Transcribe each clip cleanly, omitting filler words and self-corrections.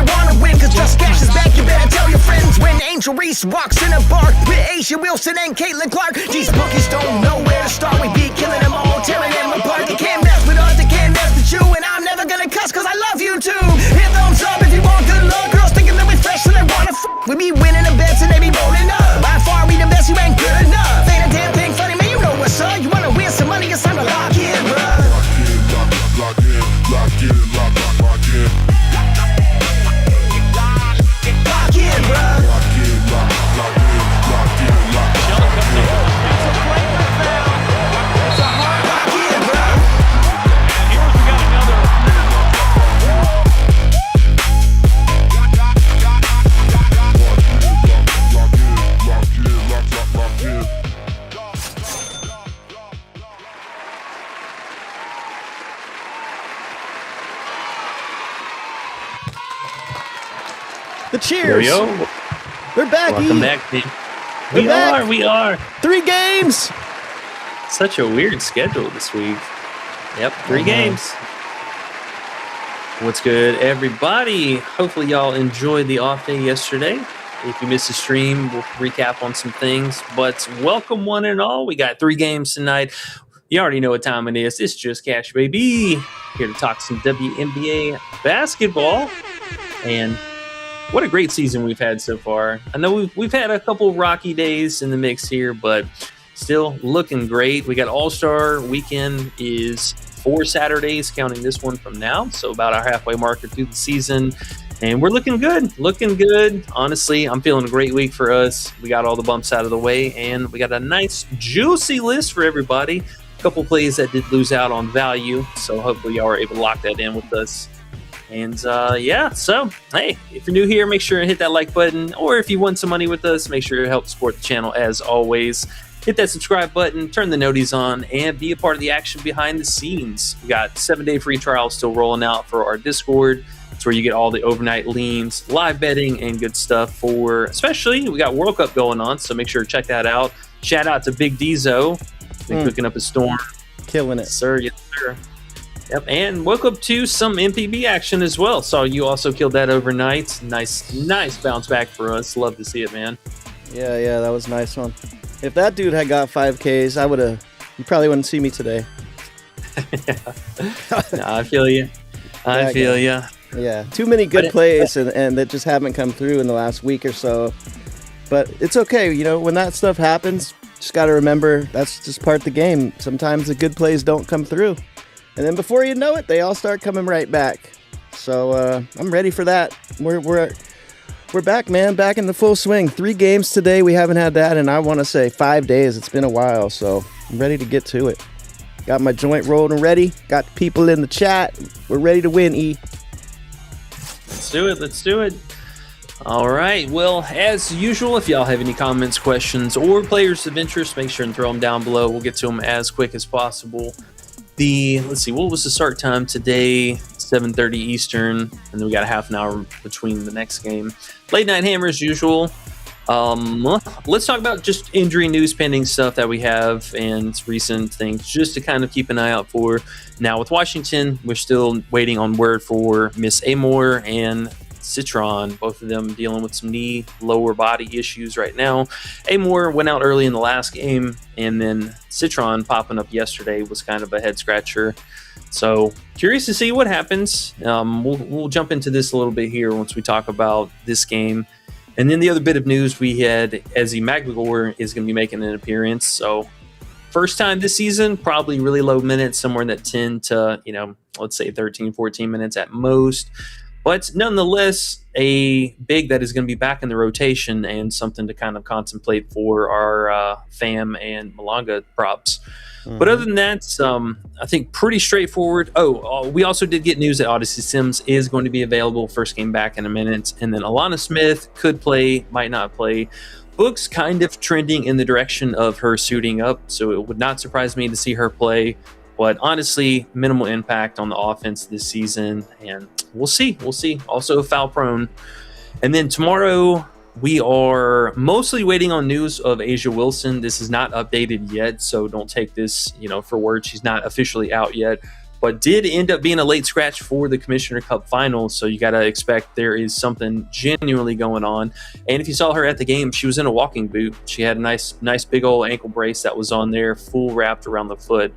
wanna win, cause Just Cash is back, you better tell your friends. When Angel Reese walks in a bar with Asia Wilson and Caitlin Clark, these bookies don't know where to start. We be killing them all, tearing them apart. They can't mess with us, they can't mess with you, and I'm never gonna cuss cause I love you too. Hit thumbs up if you want good luck. Girls thinking that we fresh and they wanna we be winning the bets and they be rolling up. By far we the best, you ain't good enough. Ain't a damn thing funny, man, you know what's up. You wanna win some money, it's time to lock in, bruh. Lock in, lock in, lock in, lock in. Lock in, bruh. Lock in, lock in, lock in. It's a flagrant foul. It's a hard Lock in, bruh. Here we got another. Lock in. The cheers. Yo, We're back. welcome E. back, team. We're back. We are. 3 games. Such a weird schedule this week. Yep, 3 games. What's good, everybody? Hopefully y'all enjoyed the off day yesterday. If you missed the stream, we'll recap on some things. But welcome one and all. We got 3 games tonight. You already know what time it is. It's Just Cash, baby. Here to talk some WNBA basketball. And what a great season we've had so far. I know we've had a couple rocky days in the mix here, but still looking great. We got All-Star Weekend is 4 Saturdays, counting this one from now. So about our halfway marker through the season. And we're looking good. Looking good. Honestly, I'm feeling a great week for us. We got all the bumps out of the way, and we got a nice, juicy list for everybody. A couple plays that did lose out on value. So hopefully y'all are able to lock that in with us. And yeah, so hey, if you're new here, make sure to hit that like button, or if you won some money with us, make sure to help support the channel as always. Hit that subscribe button, turn the noties on, and be a part of the action behind the scenes. We got 7-day free trials still rolling out for our Discord. It's where you get all the overnight leans, live betting, and good stuff for, especially, we got World Cup going on, so make sure to check that out. Shout out to Big Dizo, been cooking up a storm. Killing it. Sir, yes, sir. Yep, and woke up to some MPB action as well. Saw you also killed that overnight. Nice bounce back for us. Love to see it, man. Yeah, that was a nice one. If that dude had got 5Ks, you probably wouldn't see me today. No, I feel you. I feel you. Yeah, too many good plays and that just haven't come through in the last week or so. But it's okay, you know, when that stuff happens, just got to remember that's just part of the game. Sometimes the good plays don't come through. And then before you know it, they all start coming right back. So I'm ready for that. We're back, man. Back in the full swing. 3 games today. We haven't had that in, I want to say, 5 days. It's been a while, so I'm ready to get to it. Got my joint rolled and ready. Got people in the chat. We're ready to win, E. Let's do it. All right. Well, as usual, if y'all have any comments, questions, or players of interest, make sure and throw them down below. We'll get to them as quick as possible. Let's see, what was the start time today? 7:30 Eastern, and then we got a half an hour between the next game. Late night hammer as usual. Let's talk about just injury news, pending stuff that we have, and recent things just to kind of keep an eye out for. Now with Washington, we're still waiting on word for Miss Amore and Citron, both of them dealing with some knee, lower body issues right now. Amore went out early in the last game, and then Citron popping up yesterday was kind of a head scratcher. So curious to see what happens. We'll jump into this a little bit here once we talk about this game. And then the other bit of news we had, Ezzy Magligore is going to be making an appearance. So first time this season, probably really low minutes, somewhere in that 10 to, let's say 13, 14 minutes at most. But nonetheless, a big that is going to be back in the rotation and something to kind of contemplate for our FAM and Malanga props. Mm-hmm. But other than that, I think pretty straightforward. We also did get news that Odyssey Sims is going to be available first game back in a minute. And then Alana Smith could play, might not play. Book's kind of trending in the direction of her suiting up, so it would not surprise me to see her play. But honestly, minimal impact on the offense this season, and we'll see. Also foul prone. And then tomorrow, we are mostly waiting on news of Asia Wilson. This is not updated yet, so don't take this, for word. She's not officially out yet. but did end up being a late scratch for the Commissioner Cup Finals. So you got to expect there is something genuinely going on. And if you saw her at the game, she was in a walking boot. She had a nice big old ankle brace that was on there, full wrapped around the foot.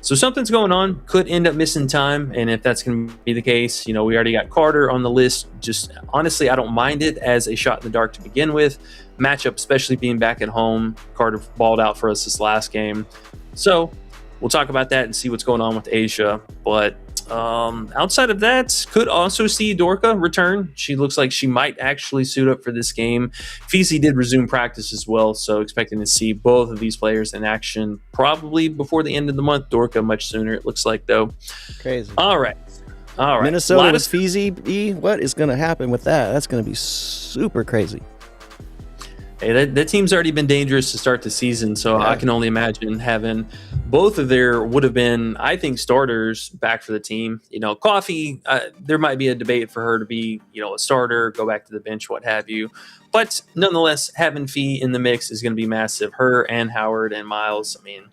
So something's going on, could end up missing time. And if that's going to be the case, we already got Carter on the list. Just honestly, I don't mind it as a shot in the dark to begin with. Matchup, especially being back at home. Carter balled out for us this last game. So we'll talk about that and see what's going on with Asia. But outside of that, could also see Dorka return. She looks like she might actually suit up for this game. Feezy did resume practice as well, so expecting to see both of these players in action probably before the end of the month. Dorka much sooner, it looks like, though. Crazy. All right. Minnesota with Feezy. What is going to happen with that? That's going to be super crazy. Hey, that team's already been dangerous to start the season, so yeah. I can only imagine having both of their would have been, I think, starters back for the team. Coffee, there might be a debate for her to be, a starter, go back to the bench, what have you. But nonetheless, having Fee in the mix is going to be massive. Her and Howard and Miles, I mean,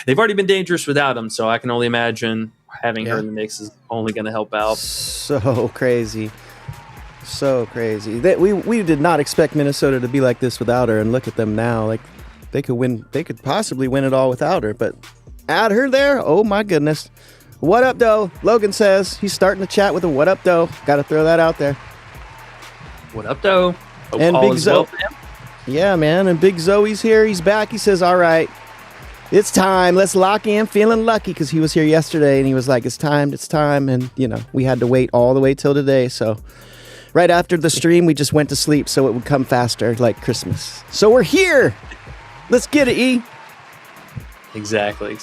they've already been dangerous without them, so I can only imagine having her in the mix is only going to help out. So crazy. So crazy. We did not expect Minnesota to be like this without her, and look at them now. Like they could possibly win it all without her, but add her there, oh my goodness. What up, though? Logan says he's starting to chat with a what up, though. Got to throw that out there. What up, though? And Big Zoe. Yeah, man. And Big Zoe's here. He's back. He says, all right, it's time. Let's lock in. Feeling lucky because he was here yesterday and he was like, it's time. And, we had to wait all the way till today. So right after the stream, we just went to sleep so it would come faster like Christmas. So we're here. Let's get it, E. Exactly.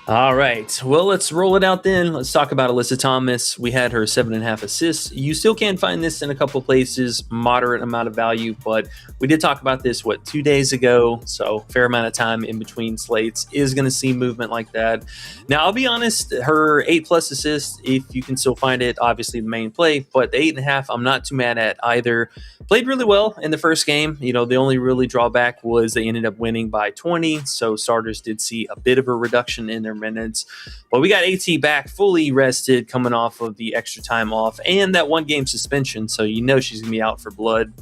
All right. Well, let's roll it out then. Let's talk about Alyssa Thomas. We had her 7.5 assists. You still can find this in a couple places, moderate amount of value, but we did talk about this, 2 days ago? So fair amount of time in between slates is going to see movement like that. Now, I'll be honest, her 8+ assists, if you can still find it, obviously the main play, but the 8.5, I'm not too mad at either. Played really well in the first game. The only really drawback was they ended up winning by 20, so starters did see a bit of a reduction in their minutes. But we got AT back fully rested coming off of the extra time off and that 1-game suspension, so she's going to be out for blood.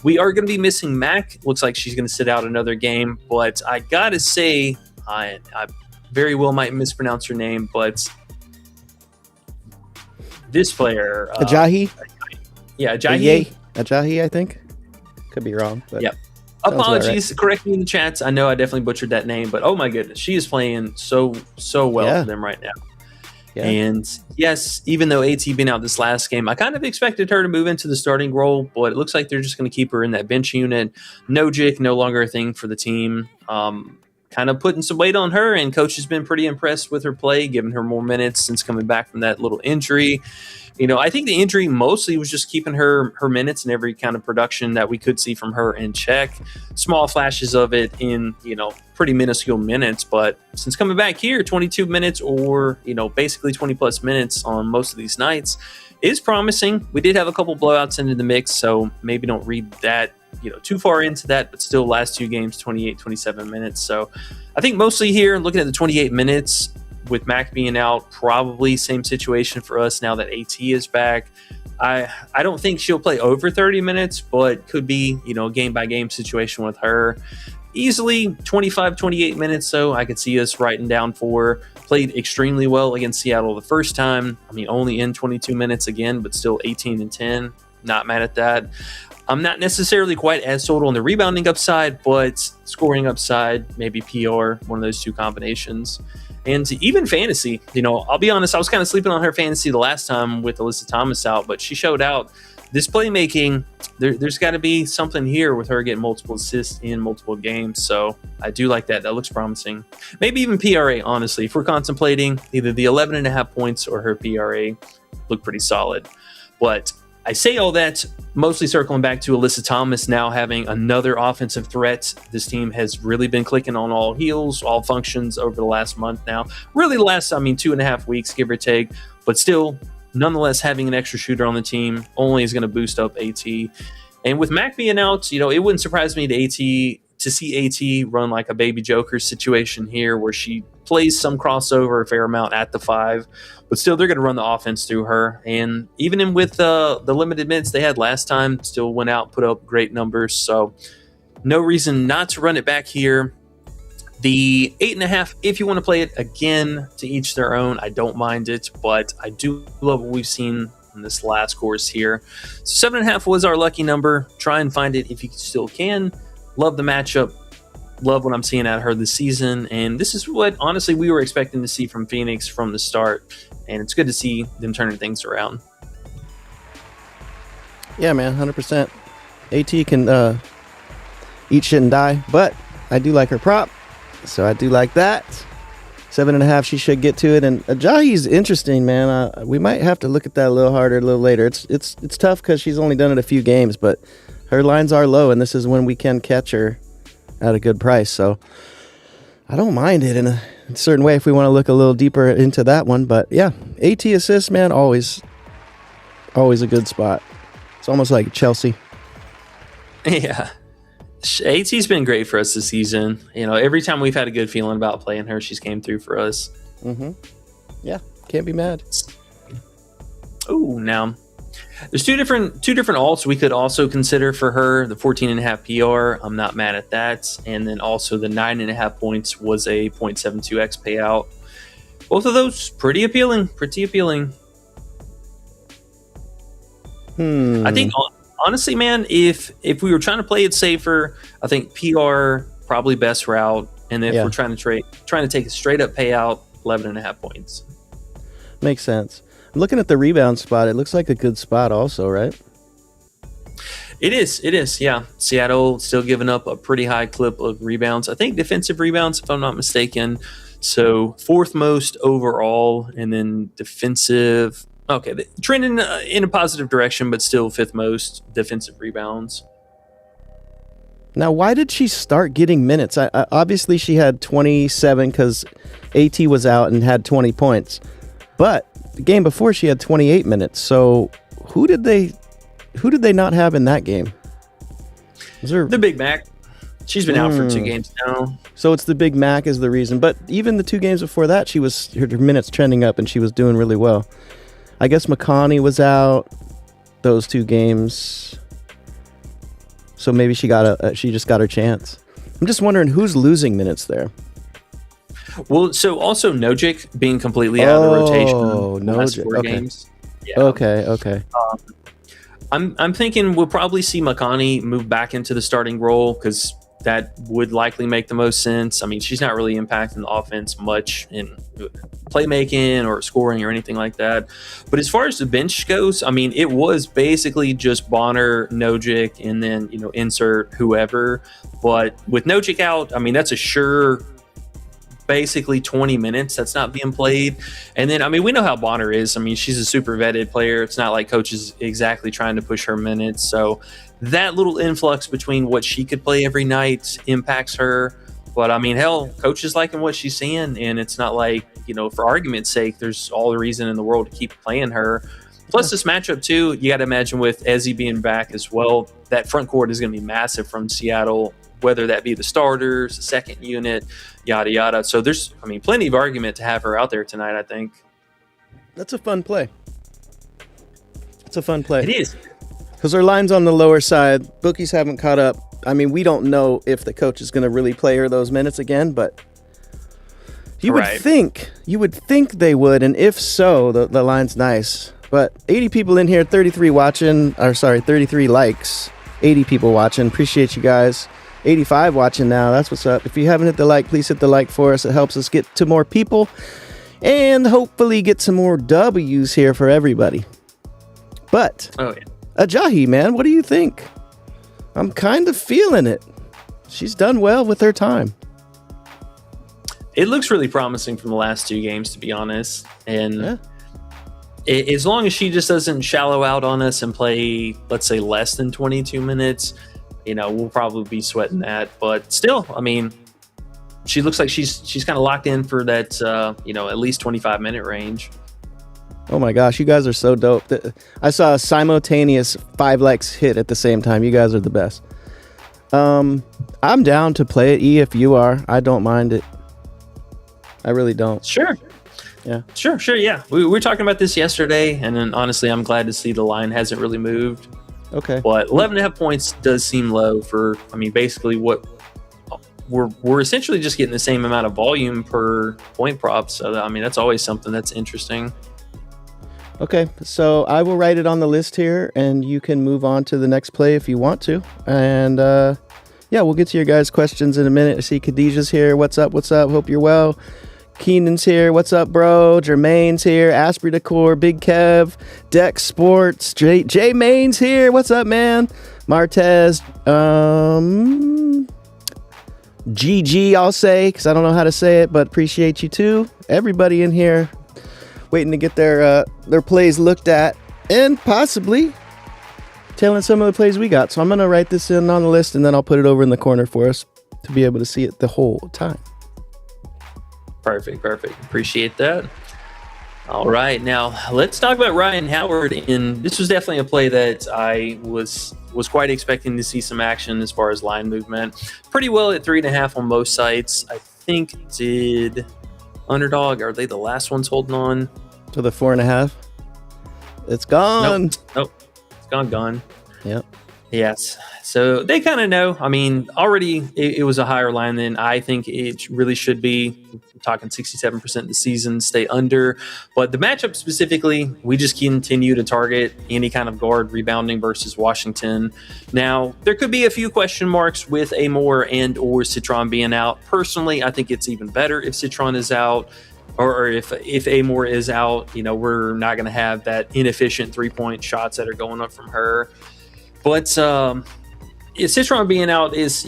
We are going to be missing Mac. Looks like she's going to sit out another game, but I got to say, I very well might mispronounce her name, but this player... Ajayi? Yeah, Ajayi. Ajayi, I think. Could be wrong. But yep. Apologies. Right. Correct me in the chats. I know I definitely butchered that name, but oh my goodness, she is playing so well for them right now. Yeah. And yes, even though AT been out this last game, I kind of expected her to move into the starting role, but it looks like they're just going to keep her in that bench unit. Nojic, no longer a thing for the team. Kind of putting some weight on her, and coach has been pretty impressed with her play, giving her more minutes since coming back from that little injury. I think the injury mostly was just keeping her minutes and every kind of production that we could see from her in check. Small flashes of it in, pretty minuscule minutes. But since coming back here, 22 minutes or, basically 20+ minutes on most of these nights is promising. We did have a couple blowouts into the mix, so maybe don't read that, too far into that, but still last 2 games, 28, 27 minutes. So I think mostly here, looking at the 28 minutes, with Mac being out, probably same situation for us now that AT is back. I don't think she'll play over 30 minutes, but could be, a game-by-game situation with her. Easily 25, 28 minutes, so I could see us writing down for. Played extremely well against Seattle the first time. Only in 22 minutes again, but still 18 and 10. Not mad at that. I'm not necessarily quite as sold on the rebounding upside, but scoring upside, maybe PR, one of those two combinations. And even fantasy, I'll be honest, I was kind of sleeping on her fantasy the last time with Alyssa Thomas out, but she showed out. This playmaking, there's got to be something here with her getting multiple assists in multiple games. So I do like that. That looks promising. Maybe even PRA, honestly. If we're contemplating either the 11.5 points or her PRA, look pretty solid. But I say all that mostly circling back to Alyssa Thomas now having another offensive threat. This team has really been clicking on all heels, all functions over the last month now. Really the last, 2.5 weeks, give or take. But still, nonetheless, having an extra shooter on the team only is going to boost up AT. And with Mac being out, it wouldn't surprise me to to see AT run like a baby Joker situation here where she plays some crossover a fair amount at the 5, but still they're going to run the offense through her. And even with the limited minutes they had last time, still went out, put up great numbers. So no reason not to run it back here. The 8.5, if you want to play it again, to each their own. I don't mind it, but I do love what we've seen in this last course here. So 7.5 was our lucky number. Try and find it if you still can. Love the matchup. Love what I'm seeing out of her this season. And this is what, honestly, we were expecting to see from Phoenix from the start. And it's good to see them turning things around. Yeah, man, 100%. AT can eat shit and die, but I do like her prop. So I do like that. 7.5, she should get to it. And Ajahi's interesting, man. We might have to look at that a little harder a little later. It's tough because she's only done it a few games, but her lines are low, and this is when we can catch her at a good price. So I don't mind it in a certain way if we want to look a little deeper into that one. But yeah, AT assist, man, always a good spot. It's almost like Chelsea. Yeah. AT's been great for us this season. Every time we've had a good feeling about playing her, she's came through for us. Mm-hmm. Yeah, can't be mad. Oh, now there's two different alts we could also consider for her. The 14.5 PR, I'm not mad at that, and then also the 9.5 points was a 0.72x payout. Both of those pretty appealing. I think. Honestly, man, if we were trying to play it safer, I think PR probably best route. And if we're trying to take a straight up payout, 11.5 points. Makes sense. I'm looking at the rebound spot. It looks like a good spot also, right? It is. Yeah. Seattle still giving up a pretty high clip of rebounds. I think defensive rebounds, if I'm not mistaken. So 4th most overall, and then defensive. Okay, trending in a positive direction, but still 5th most defensive rebounds. Now, why did she start getting minutes? Obviously, she had 27 because AT was out and had 20 points. But the game before, she had 28 minutes. So who did they not have in that game? The Big Mac. She's been out for 2 games now. So it's the Big Mac is the reason. But even the 2 games before that, her minutes trending up and she was doing really well. I guess McConney was out those 2 games, so maybe she just got her chance. I'm just wondering who's losing minutes there. Well, so also Nojic being completely out of the rotation. Oh, Nojic. 4 games. Yeah. Okay. I'm thinking we'll probably see McConney move back into the starting role because that would likely make the most sense. I mean, she's not really impacting the offense much in playmaking or scoring or anything like that. But as far as the bench goes, I mean, it was basically just Bonner, Nojic, and then, insert whoever. But with Nojic out, I mean, that's a sure basically 20 minutes that's not being played. And then, I mean, we know how Bonner is. I mean, she's a super vetted player. It's not like coach is exactly trying to push her minutes. So that little influx between what she could play every night impacts her. But I mean, hell, coach is liking what she's seeing, and it's not like, for argument's sake, there's all the reason in the world to keep playing her. Plus this matchup too, you got to imagine with Ezzy being back as well, that front court is going to be massive from Seattle, whether that be the starters, the second unit, yada, yada. So there's, plenty of argument to have her out there tonight, I think. That's a fun play. It is. Because our line's on the lower side. Bookies haven't caught up. I mean, we don't know if the coach is going to really play her those minutes again, but you would think they would, and if so, the line's nice. But 80 people in here, 33 likes, 80 people watching. Appreciate you guys. 85 watching now. That's what's up. If you haven't hit the like, please hit the like for us. It helps us get to more people and hopefully get some more W's here for everybody. But Ajahi, man, what do you think? I'm kind of feeling it. She's done well with her time. It looks really promising from the last 2 games, to be honest. And as long as she just doesn't shallow out on us and play, let's say, less than 22 minutes, we'll probably be sweating that. But still, I mean, she looks like she's kind of locked in for that, at least 25-minute range. Oh my gosh, you guys are so dope. I saw a simultaneous 5 likes hit at the same time. You guys are the best. I'm down to play it, E, if you are. I don't mind it. I really don't. Sure. Yeah. Sure. Yeah. We were talking about this yesterday, and then honestly, I'm glad to see the line hasn't really moved. Okay. But 11.5 points does seem low for, basically what we're essentially just getting the same amount of volume per point prop. So, that's always something that's interesting. Okay, so I will write it on the list here, and you can move on to the next play if you want to. And yeah, we'll get to your guys' questions in a minute. I see Khadijah's here. What's up? Hope you're well. Keenan's here. What's up, bro? Jermaine's here. Asprey Decor, Big Kev, Dex Sports. J Main's here. What's up, man? Martez. GG, I'll say, because I don't know how to say it, but appreciate you too. Everybody in here waiting to get their plays looked at and possibly telling some of the plays we got. So I'm going to write this in on the list, and then I'll put it over in the corner for us to be able to see it the whole time. Perfect. Appreciate that. All right, now let's talk about Ryan Howard. And this was definitely a play that I was quite expecting to see some action as far as line movement. Pretty well at 3.5 on most sites. I think did Underdog, are they the last ones holding on to the 4.5? It's gone. Nope. It's gone. Yep. Yes. So they kind of know. Already it was a higher line than I think it really should be. I'm talking 67% of the season, stay under. But the matchup specifically, we just continue to target any kind of guard rebounding versus Washington. Now, there could be a few question marks with Amore and or Citron being out. Personally, I think it's even better if Citron is out. Or if Amore is out, we're not going to have that inefficient 3-point shots that are going up from her. But Citron being out is,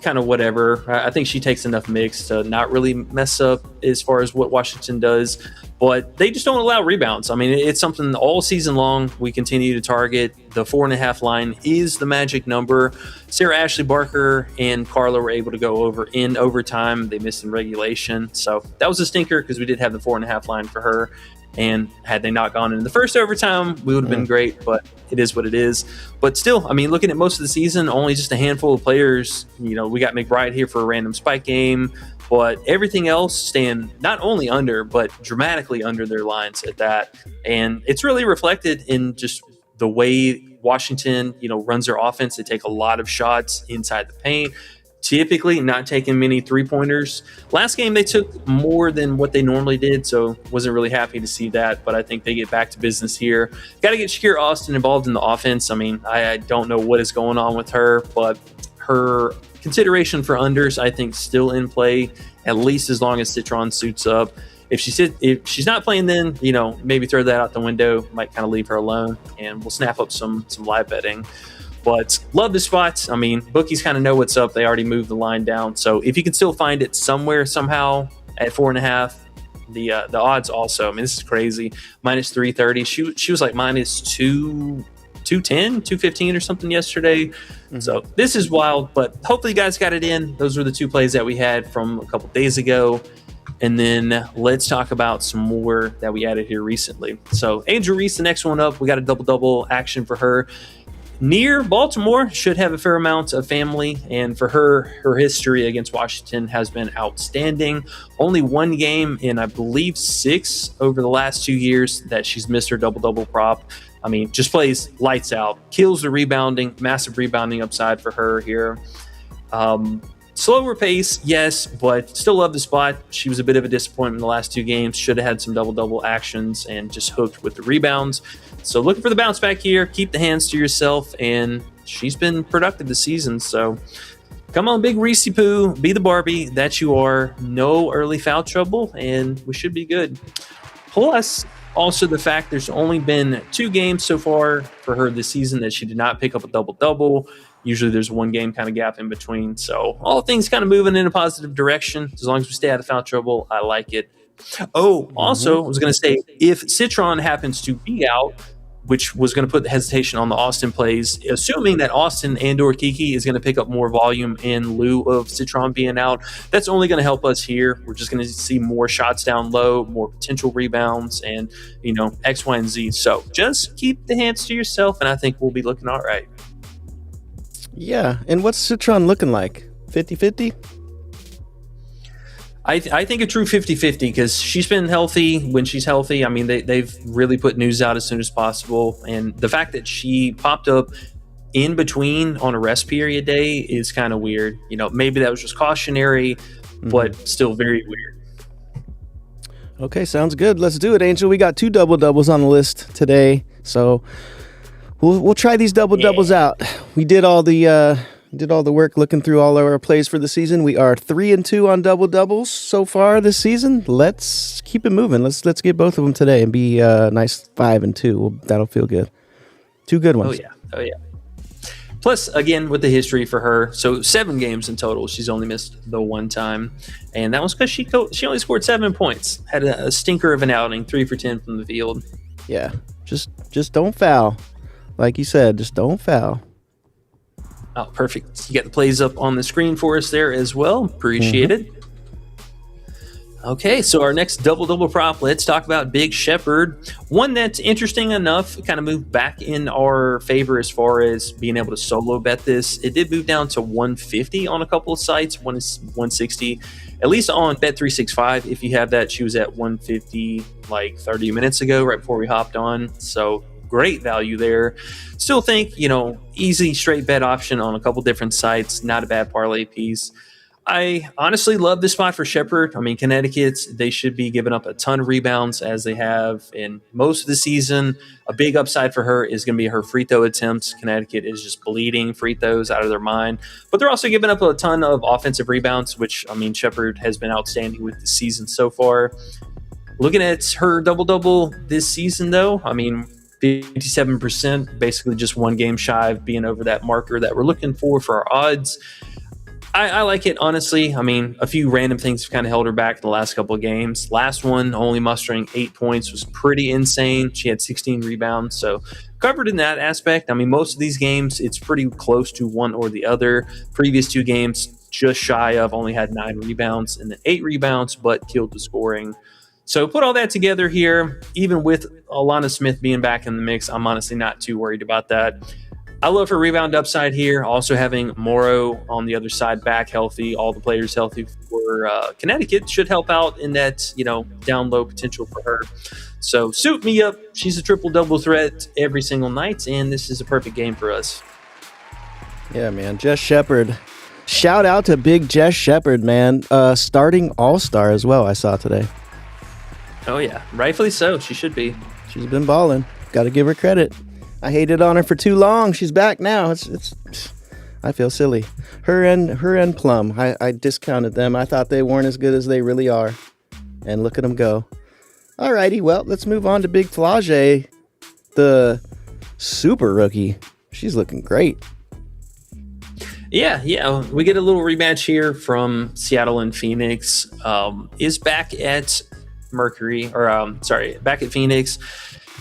kind of whatever. I think she takes enough mix to not really mess up as far as what Washington does. But they just don't allow rebounds. It's something all season long we continue to target. The 4.5 line is the magic number. Sarah Ashley Barker and Carla were able to go over in overtime. They missed in regulation. So that was a stinker because we did have the 4.5 line for her. And had they not gone in the first overtime, we would have been great, but it is what it is. But still, looking at most of the season, only just a handful of players. We got McBride here for a random spike game, but everything else staying not only under, but dramatically under their lines at that. And it's really reflected in just the way Washington, runs their offense. They take a lot of shots inside the paint. Typically not taking many 3-pointers. Last game they took more than what they normally did, so wasn't really happy to see that, but I think they get back to business here. Got to get Shakira Austin involved in the offense. I don't know what is going on with her, but her consideration for unders, I think, still in play, at least as long as Citron suits up. If she's not playing, then maybe throw that out the window. Might kind of leave her alone, and we'll snap up some live betting. But love the spots. Bookies kind of know what's up. They already moved the line down. So if you can still find it somewhere, somehow at 4.5, the odds also. This is crazy. Minus 330. She was like minus 210, 215 or something yesterday. Mm-hmm. So this is wild. But hopefully you guys got it in. Those were the two plays that we had from a couple days ago. And then let's talk about some more that we added here recently. So Angel Reese, the next one up. We got a double action for her. Near Baltimore, should have a fair amount of family, and for her history against Washington has been outstanding. Only one game in, I believe, 6 over the last 2 years that she's missed her double prop. Just plays lights out, kills the rebounding, massive rebounding upside for her here. Slower pace, yes, but still love the spot. She was a bit of a disappointment in the last 2 games. Should have had some double actions and just hooked with the rebounds. So looking for the bounce back here. Keep the hands to yourself, and she's been productive this season. So come on, big Reese Poo, be the Barbie that you are. No early foul trouble, and we should be good. Plus, also the fact there's only been 2 games so far for her this season that she did not pick up a double. Usually there's 1 game kind of gap in between. So all things kind of moving in a positive direction. As long as we stay out of foul trouble, I like it. Oh, also, I was going to say, if Citron happens to be out, which was going to put the hesitation on the Austin plays, assuming that Austin and or Kiki is going to pick up more volume in lieu of Citron being out, that's only going to help us here. We're just going to see more shots down low, more potential rebounds, and, X, Y, and Z. So just keep the hands to yourself, and I think we'll be looking all right. Yeah, and what's Citron looking like? 50-50? I think a true 50-50 because she's been healthy when she's healthy. I mean, they've really put news out as soon as possible. And the fact that she popped up in between on a rest period day is kind of weird. Maybe that was just cautionary, but still very weird. Okay, sounds good. Let's do it, Angel. We got 2 double-doubles on the list today. So we'll try these double-doubles out. We did all the work looking through all our plays for the season. We are 3-2 on double doubles so far this season. Let's keep it moving. Let's get both of them today and be nice 5-2. That'll feel good. 2 good ones. Oh yeah. Plus, again, with the history for her, so 7 games in total. She's only missed the 1 time, and that was because she only scored 7 points. Had a stinker of an outing, 3 for 10 from the field. Yeah, just don't foul. Like you said, just don't foul. Oh, perfect. You got the plays up on the screen for us there as well. Appreciate it. Okay, so our next double-double prop, let's talk about Big Shepherd. One that's interesting enough, kind of moved back in our favor as far as being able to solo bet this. It did move down to 150 on a couple of sites. One is 160. At least on Bet365, if you have that, she was at 150 like 30 minutes ago, right before we hopped on. So great value there. Still think, easy straight bet option on a couple different sites. Not a bad parlay piece. I honestly love this spot for Shepherd. I mean, Connecticut, they should be giving up a ton of rebounds as they have in most of the season. A big upside for her is going to be her free throw attempts. Connecticut is just bleeding free throws out of their mind. But they're also giving up a ton of offensive rebounds, which, I mean, Shepherd has been outstanding with the season so far. Looking at her double-double this season, though, I mean, 57%, basically just 1 game shy of being over that marker that we're looking for our odds. I like it, honestly. I mean, a few random things have kind of held her back the last couple of games. Last one, only mustering 8 points, was pretty insane. She had 16 rebounds, so covered in that aspect. I mean, most of these games, it's pretty close to one or the other. Previous 2 games, just shy of, only had 9 rebounds and then 8 rebounds, but killed the scoring. So put all that together here, even with Alana Smith being back in the mix, I'm honestly not too worried about that. I love her rebound upside here. Also having Morrow on the other side back healthy, all the players healthy for Connecticut should help out in that, down low potential for her. So suit me up. She's a triple-double threat every single night, and this is a perfect game for us. Yeah, man. Jess Shepherd. Shout out to big Jess Shepherd, man. Starting all-star as well, I saw today. Oh, yeah. Rightfully so. She should be. She's been balling. Got to give her credit. I hated on her for too long. She's back now. It's. I feel silly. Her and Plum. I discounted them. I thought they weren't as good as they really are. And look at them go. Alrighty, well, let's move on to Big Flage, the super rookie. She's looking great. Yeah. We get a little rematch here from Seattle and Phoenix. Is back at back at Phoenix.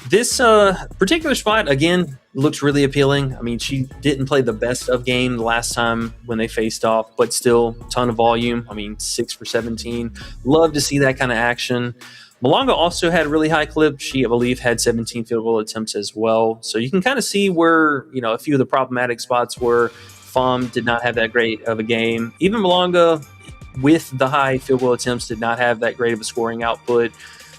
This particular spot, again, looks really appealing. I mean, she didn't play the best of game the last time when they faced off, but still, ton of volume. I mean, 6 for 17. Love to see that kind of action. Malonga also had a really high clip. She, I believe, had 17 field goal attempts as well. So you can kind of see where, a few of the problematic spots were. Fom did not have that great of a game. Even Malonga, with the high field goal attempts, did not have that great of a scoring output.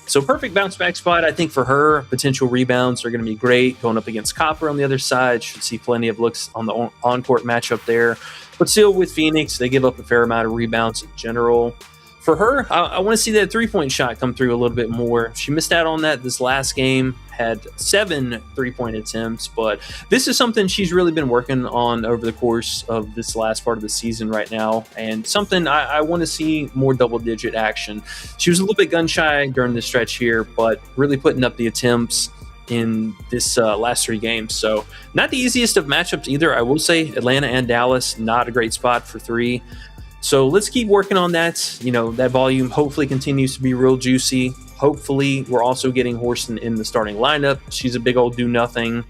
So perfect bounce back spot, I think, for her. Potential rebounds are going to be great. Going up against Copper on the other side, should see plenty of looks on the on-court matchup there. But still, with Phoenix, they give up a fair amount of rebounds in general. For her, I want to see that three-point shot come through a little bit more. She missed out on that this last game, had 7 three-point attempts, but this is something she's really been working on over the course of this last part of the season right now, and something I want to see more double-digit action. She was a little bit gun-shy during the stretch here, but really putting up the attempts in this last 3 games. So not the easiest of matchups either. I will say Atlanta and Dallas, not a great spot for 3. So let's keep working on that. That volume hopefully continues to be real juicy. Hopefully we're also getting Horston in the starting lineup. She's a big old do-nothing.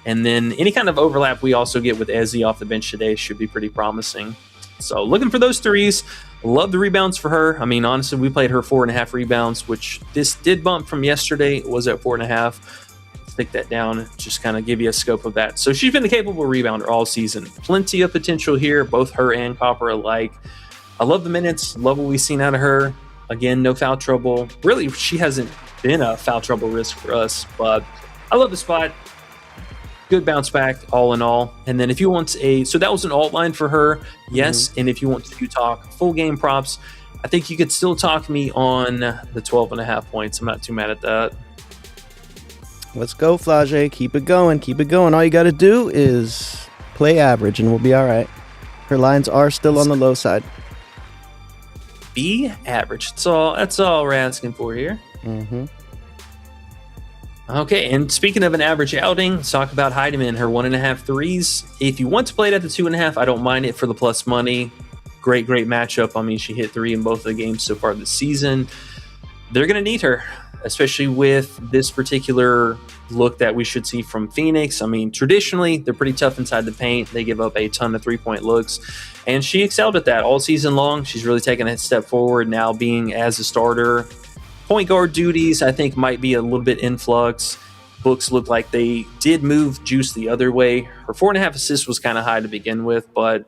And then any kind of overlap we also get with Ezzy off the bench today should be pretty promising. So looking for those threes. Love the rebounds for her. I mean, honestly, we played her 4.5 rebounds, which this did bump from yesterday. It was at 4.5. stick that down, just kind of give you a scope of that. So she's been a capable rebounder all season. Plenty of potential here, both her and Copper alike. I love the minutes, love what we've seen out of her. Again, no foul trouble. Really, she hasn't been a foul trouble risk for us, but I love the spot. Good bounce back, all in all. And then if you want so that was an alt line for her, yes. And if you want to talk full game props, I think you could still talk me on the 12.5 points. I'm not too mad at that. Let's go, Flage. Keep it going. Keep it going. All you got to do is play average, and we'll be all right. Her lines are still on the low side. Be average. That's all we're asking for here. Mm-hmm. Okay, and speaking of an average outing, let's talk about Heidemann, her 1.5 threes. If you want to play it at the 2.5, I don't mind it for the plus money. Great matchup. I mean, she hit 3 in both of the games so far this season. They're going to need her, especially with this particular look that we should see from Phoenix. I mean, traditionally, they're pretty tough inside the paint. They give up a ton of three-point looks, and she excelled at that all season long. She's really taken a step forward now being as a starter. Point guard duties, I think, might be a little bit in flux. Books look like they did move Juice the other way. Her 4.5 assists was kind of high to begin with, but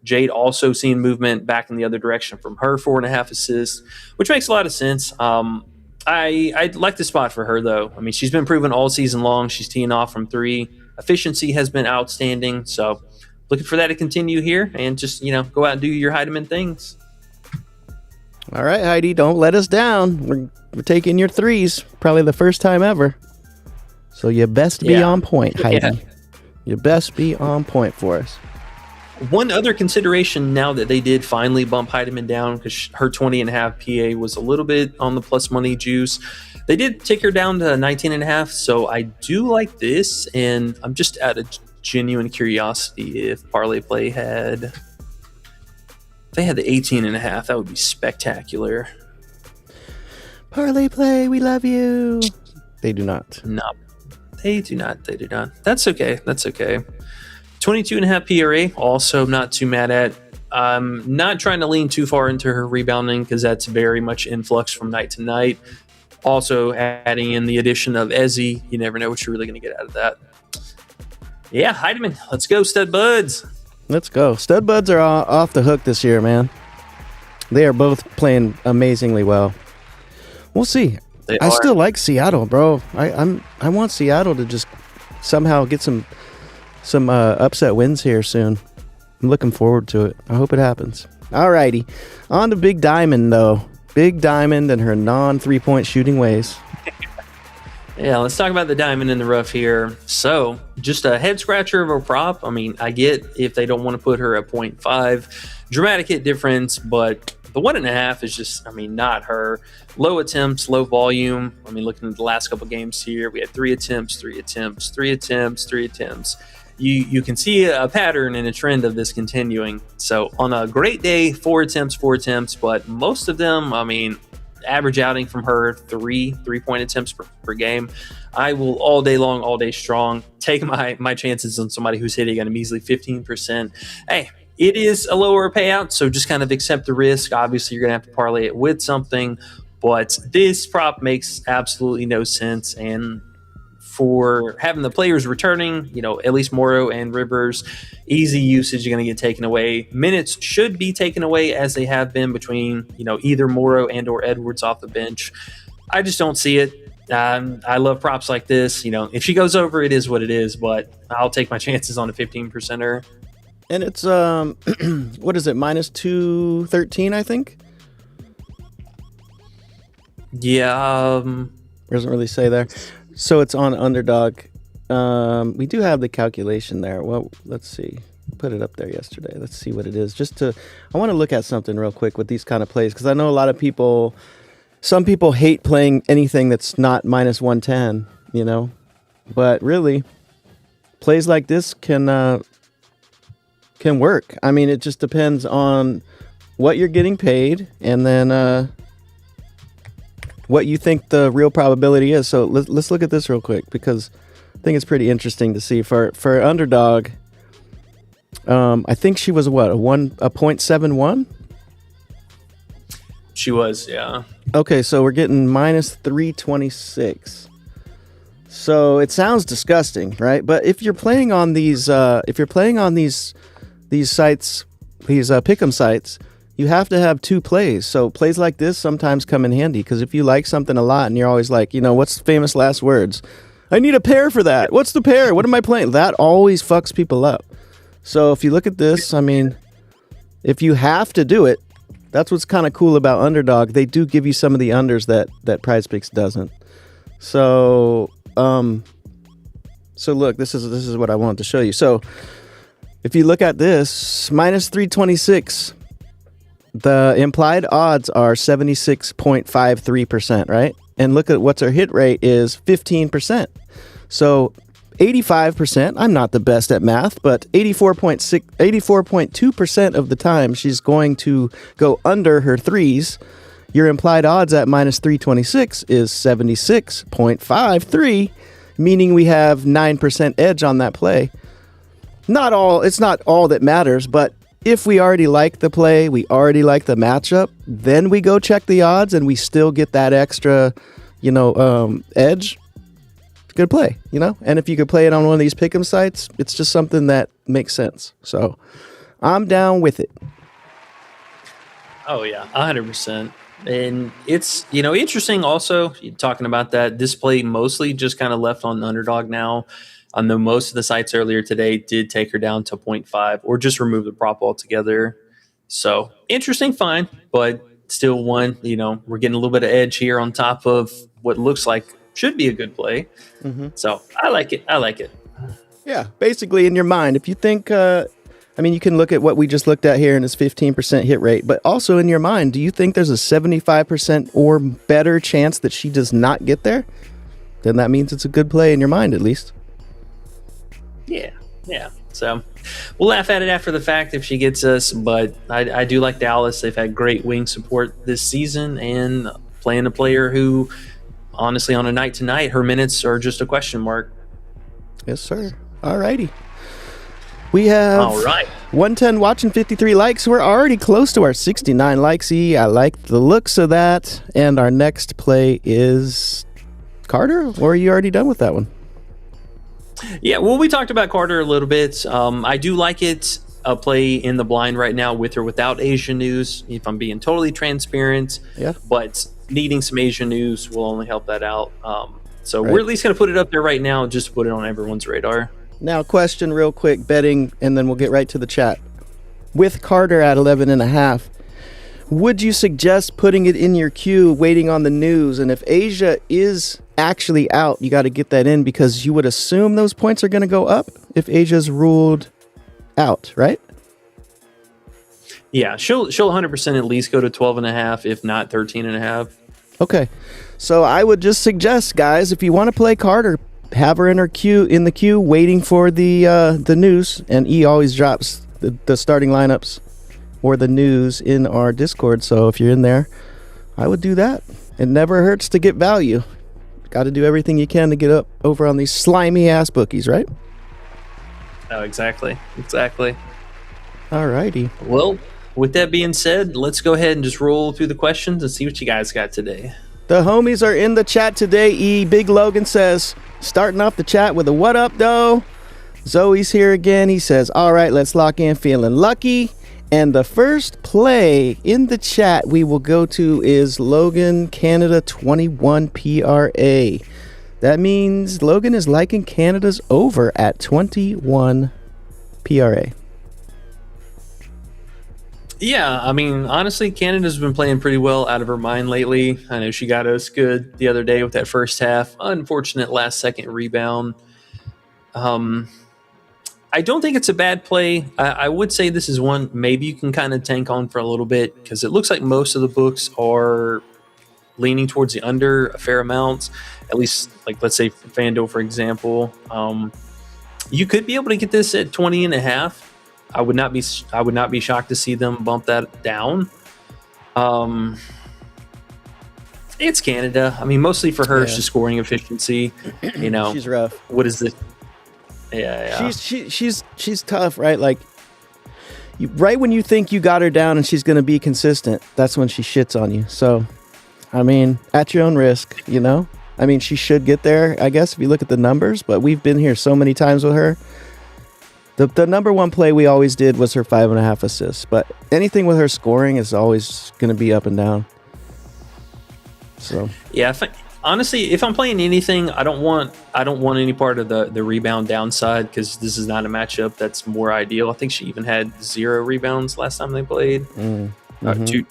Jade also seen movement back in the other direction from her 4.5 assists, which makes a lot of sense. I like the spot for her, though. I mean, she's been proven all season long. She's teeing off from 3. Efficiency has been outstanding. So looking for that to continue here and just, go out and do your Heidemann things. All right, Heidi, don't let us down. We're taking your threes, probably the first time ever. So you best be on point, Heidi. Yeah. You best be on point for us. One other consideration now that they did finally bump Heidemann down because her 20.5 PA was a little bit on the plus money juice. They did take her down to 19.5, so I do like this, and I'm just out of genuine curiosity if Parlay Play had... If they had the 18.5, that would be spectacular. Parlay Play, we love you. They do not. No, they do not. They do not. That's okay. 22.5 PRA, also not too mad at. I'm not trying to lean too far into her rebounding because that's very much in flux from night to night. Also adding in the addition of Ezzy, you never know what you're really going to get out of that. Yeah, Heidemann, let's go, Stud Buds. Let's go. Stud Buds are off the hook this year, man. They are both playing amazingly well. We'll see. I still like Seattle, bro. I want Seattle to just somehow get some upset wins here soon. I'm looking forward to it. I hope it happens. Alrighty. On to Big Diamond, though. Big Diamond and her non-3-point shooting ways. Yeah, let's talk about the diamond in the rough here. So, just a head scratcher of a prop. I mean, I get if they don't want to put her at 0.5. Dramatic hit difference, but the 1.5 is just, not her. Low attempts, low volume. Looking at the last couple games here, we had 3 attempts. You can see a pattern and a trend of this continuing. So on a great day, 4 attempts, but most of them, average outing from her, 3-point attempts per game. I will all day long, all day strong, take my chances on somebody who's hitting at a measly 15%. Hey, it is a lower payout, so just kind of accept the risk. Obviously, you're going to have to parlay it with something, but this prop makes absolutely no sense. And for having the players returning, at least Morrow and Rivers, easy usage are going to get taken away. Minutes should be taken away as they have been between, either Morrow and or Edwards off the bench. I just don't see it. I love props like this. If she goes over, it is what it is, but I'll take my chances on a 15%er. And it's, what is it, minus 213, I think? Yeah. Doesn't really say there. So it's on Underdog. We do have the calculation there. Well, let's see. Put it up there yesterday. Let's see what it is. I want to look at something real quick with these kind of plays because I know a lot of some people hate playing anything that's not minus 110, But really, plays like this can work. It just depends on what you're getting paid and then what you think the real probability is. So let's look at this real quick because I think it's pretty interesting to see for Underdog. I think she was a 0.71. She was, yeah. Okay, so we're getting minus 326. So it sounds disgusting, right? But if you're playing on these sites, these pick'em sites, you have to have two plays. So plays like this sometimes come in handy because if you like something a lot and you're always like, what's the famous last words? I need a pair for that. What's the pair? What am I playing? That always fucks people up. So if you look at this, I mean, if you have to do it, that's what's kind of cool about Underdog. They do give you some of the unders that Prizepicks doesn't. So, look, this is what I wanted to show you. So if you look at this, minus 326, the implied odds are 76.53%, right? And look at what's our hit rate is 15%. So 85%, I'm not the best at math, but 84.2% of the time she's going to go under her threes. Your implied odds at minus 326 is 76.53, meaning we have 9% edge on that play. It's not all that matters, but if we already like the play, we already like the matchup, then we go check the odds and we still get that extra, edge. Good play, And if you could play it on one of these pick'em sites, it's just something that makes sense. So I'm down with it. Oh yeah, 100%. And it's, interesting also, talking about that, this play mostly just kind of left on the Underdog now. I know most of the sites earlier today did take her down to 0.5 or just remove the prop altogether. So interesting find, but still one, we're getting a little bit of edge here on top of what looks like should be a good play. Mm-hmm. So I like it. Yeah, basically in your mind, if you think, you can look at what we just looked at here and it's 15% hit rate, but also in your mind, do you think there's a 75% or better chance that she does not get there? Then that means it's a good play in your mind, at least. Yeah. So we'll laugh at it after the fact if she gets us, but I do like Dallas. They've had great wing support this season and playing a player who, honestly, on a night to night, her minutes are just a question mark. Yes, sir. All righty. We have 110 watching, 53 likes. We're already close to our 69 likes. I like the looks of that. And our next play is Carter, or are you already done with that one? Yeah, well, we talked about Carter a little bit. I do like it. A play in the blind right now with or without Asian news, if I'm being totally transparent. Yeah. But needing some Asian news will only help that out. We're at least going to put it up there right now, just to put it on everyone's radar. Now, question real quick, betting, and then we'll get right to the chat. With Carter at 11.5, would you suggest putting it in your queue, waiting on the news? And if Asia is actually out, you got to get that in because you would assume those points are going to go up if Asia's ruled out, right? Yeah, she'll 100% at least go to 12.5, if not 13.5. Okay, so I would just suggest, guys, if you want to play Carter, have her in the queue, waiting for the news. And E always drops the starting lineups or the news in our Discord. So if you're in there, I would do that. It never hurts to get value. Got to do everything you can to get up over on these slimy ass bookies, right? Oh, exactly. All righty. Well, with that being said, let's go ahead and just roll through the questions and see what you guys got today. The homies are in the chat today. Big Logan says, starting off the chat with a what up, though. Zoe's here again. He says, all right, let's lock in, feeling lucky. And the first play in the chat we will go to is Logan Canada 21 PRA. That means Logan is liking Canada's over at 21 PRA. Yeah, honestly, Canada's been playing pretty well out of her mind lately. I know she got us good the other day with that first half. Unfortunate last-second rebound. I don't think it's a bad play. I would say this is one maybe you can kind of tank on for a little bit because it looks like most of the books are leaning towards the under a fair amount. At least, like, let's say FanDuel, for example. You could be able to get this at 20.5. I would not be shocked to see them bump that down. It's Canada. Mostly for her, it's just scoring efficiency. She's rough. What is this? Yeah. She's tough, right? Like, right when you think you got her down and she's going to be consistent, that's when she shits on you. So, at your own risk, I mean, she should get there, I guess, if you look at the numbers, but we've been here so many times with her. The number one play we always did was her 5.5 assists, but anything with her scoring is always going to be up and down. So yeah, honestly, if I'm playing anything, I don't want any part of the rebound downside, because this is not a matchup that's more ideal. I think she even had 0 rebounds last time they played.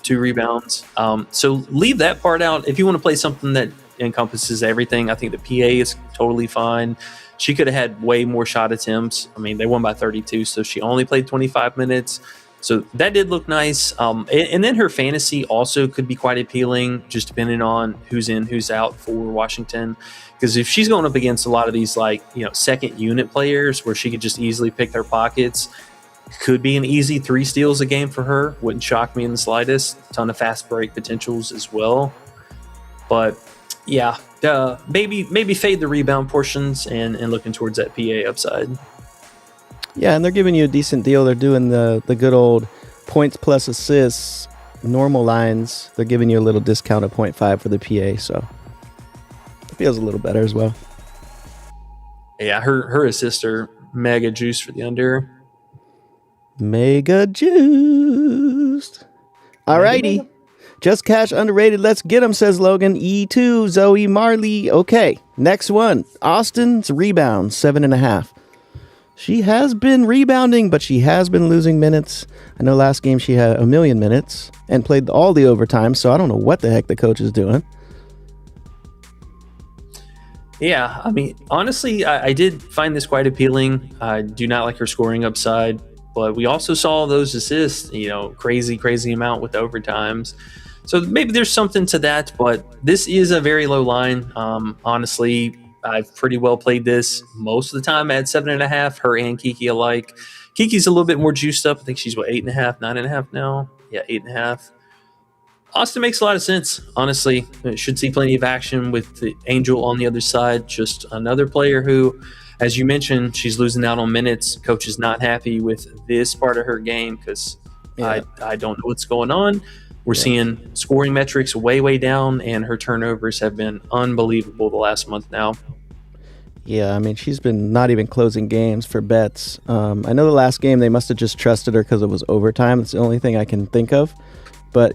Two rebounds. So leave that part out. If you want to play something that encompasses everything, I think the PA is totally fine. She could have had way more shot attempts. I mean, they won by 32, so she only played 25 minutes. So that did look nice. And then her fantasy also could be quite appealing, just depending on who's in, who's out for Washington. Because if she's going up against a lot of these, like, second unit players where she could just easily pick their pockets, could be an easy 3 steals a game for her. Wouldn't shock me in the slightest. Ton of fast break potentials as well. But yeah, maybe fade the rebound portions and looking towards that PA upside. yeah, and they're giving you a decent deal. They're doing the good old points plus assists, normal lines. They're giving you a little discount of 0.5 for the PA, so it feels a little better as well. Yeah, her assists are mega juice for the under. Mega juiced. Alrighty. Just cash underrated. Let's get them, says Logan. E2, Zoe Marley. Okay, next one. Austin's rebound, 7.5. She has been rebounding, but she has been losing minutes. I know last game she had 1 million minutes and played all the overtime, so I don't know what the heck the coach is doing. Yeah, I mean, honestly, I did find this quite appealing. I do not like her scoring upside, but we also saw those assists, crazy amount with the overtimes. So maybe there's something to that, but this is a very low line. Honestly, I've pretty well played this most of the time at 7.5. Her and Kiki alike. Kiki's a little bit more juiced up. I think she's 8.5, 9.5 now. Yeah, 8.5. Austin makes a lot of sense, honestly. Should see plenty of action with the Angel on the other side. Just another player who, as you mentioned, she's losing out on minutes. Coach is not happy with this part of her game because I don't know what's going on. We're seeing scoring metrics way down, and her turnovers have been unbelievable the last month now. Yeah, I mean, she's been not even closing games for bets. I know the last game they must have just trusted her because it was overtime. That's the only thing I can think of. But,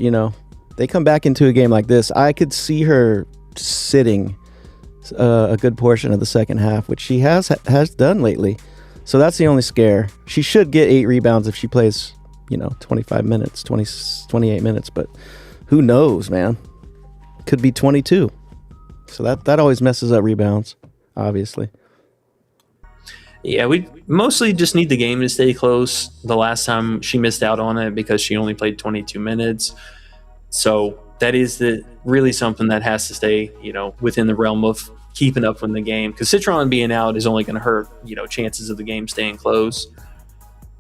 they come back into a game like this. I could see her sitting a good portion of the second half, which she has done lately. So that's the only scare. She should get 8 rebounds if she plays 25 minutes, 28 minutes, but who knows, man? Could be 22. So that always messes up rebounds, obviously. Yeah, we mostly just need the game to stay close. The last time she missed out on it because she only played 22 minutes. So that is really something that has to stay, within the realm of keeping up with the game, because Citron being out is only going to hurt, chances of the game staying close.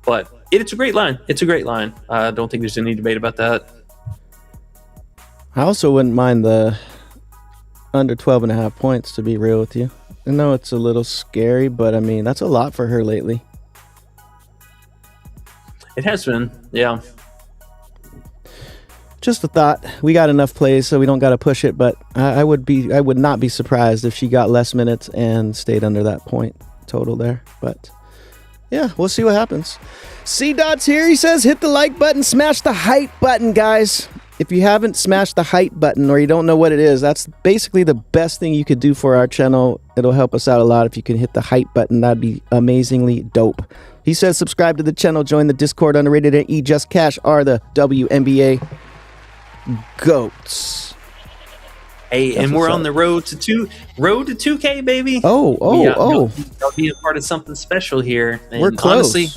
But it's a great line. It's a great line. I don't think there's any debate about that. I also wouldn't mind the under 12.5 points, to be real with you. I know it's a little scary, but I mean, that's a lot for her lately. It has been, yeah. Just a thought. We got enough plays, so we don't got to push it, but I would not be surprised if she got less minutes and stayed under that point total there. But yeah, we'll see what happens. C-Dot's here. He says, hit the like button, smash the hype button, guys. If you haven't smashed the hype button or you don't know what it is, that's basically the best thing you could do for our channel. It'll help us out a lot if you can hit the hype button. That'd be amazingly dope. He says, subscribe to the channel, join the Discord. Underrated and E Just Cash are the WNBA GOATs. Hey, That's and we're what's on up. the road to 2K, baby. Oh. I'll be a part of something special here. And We're close. honestly,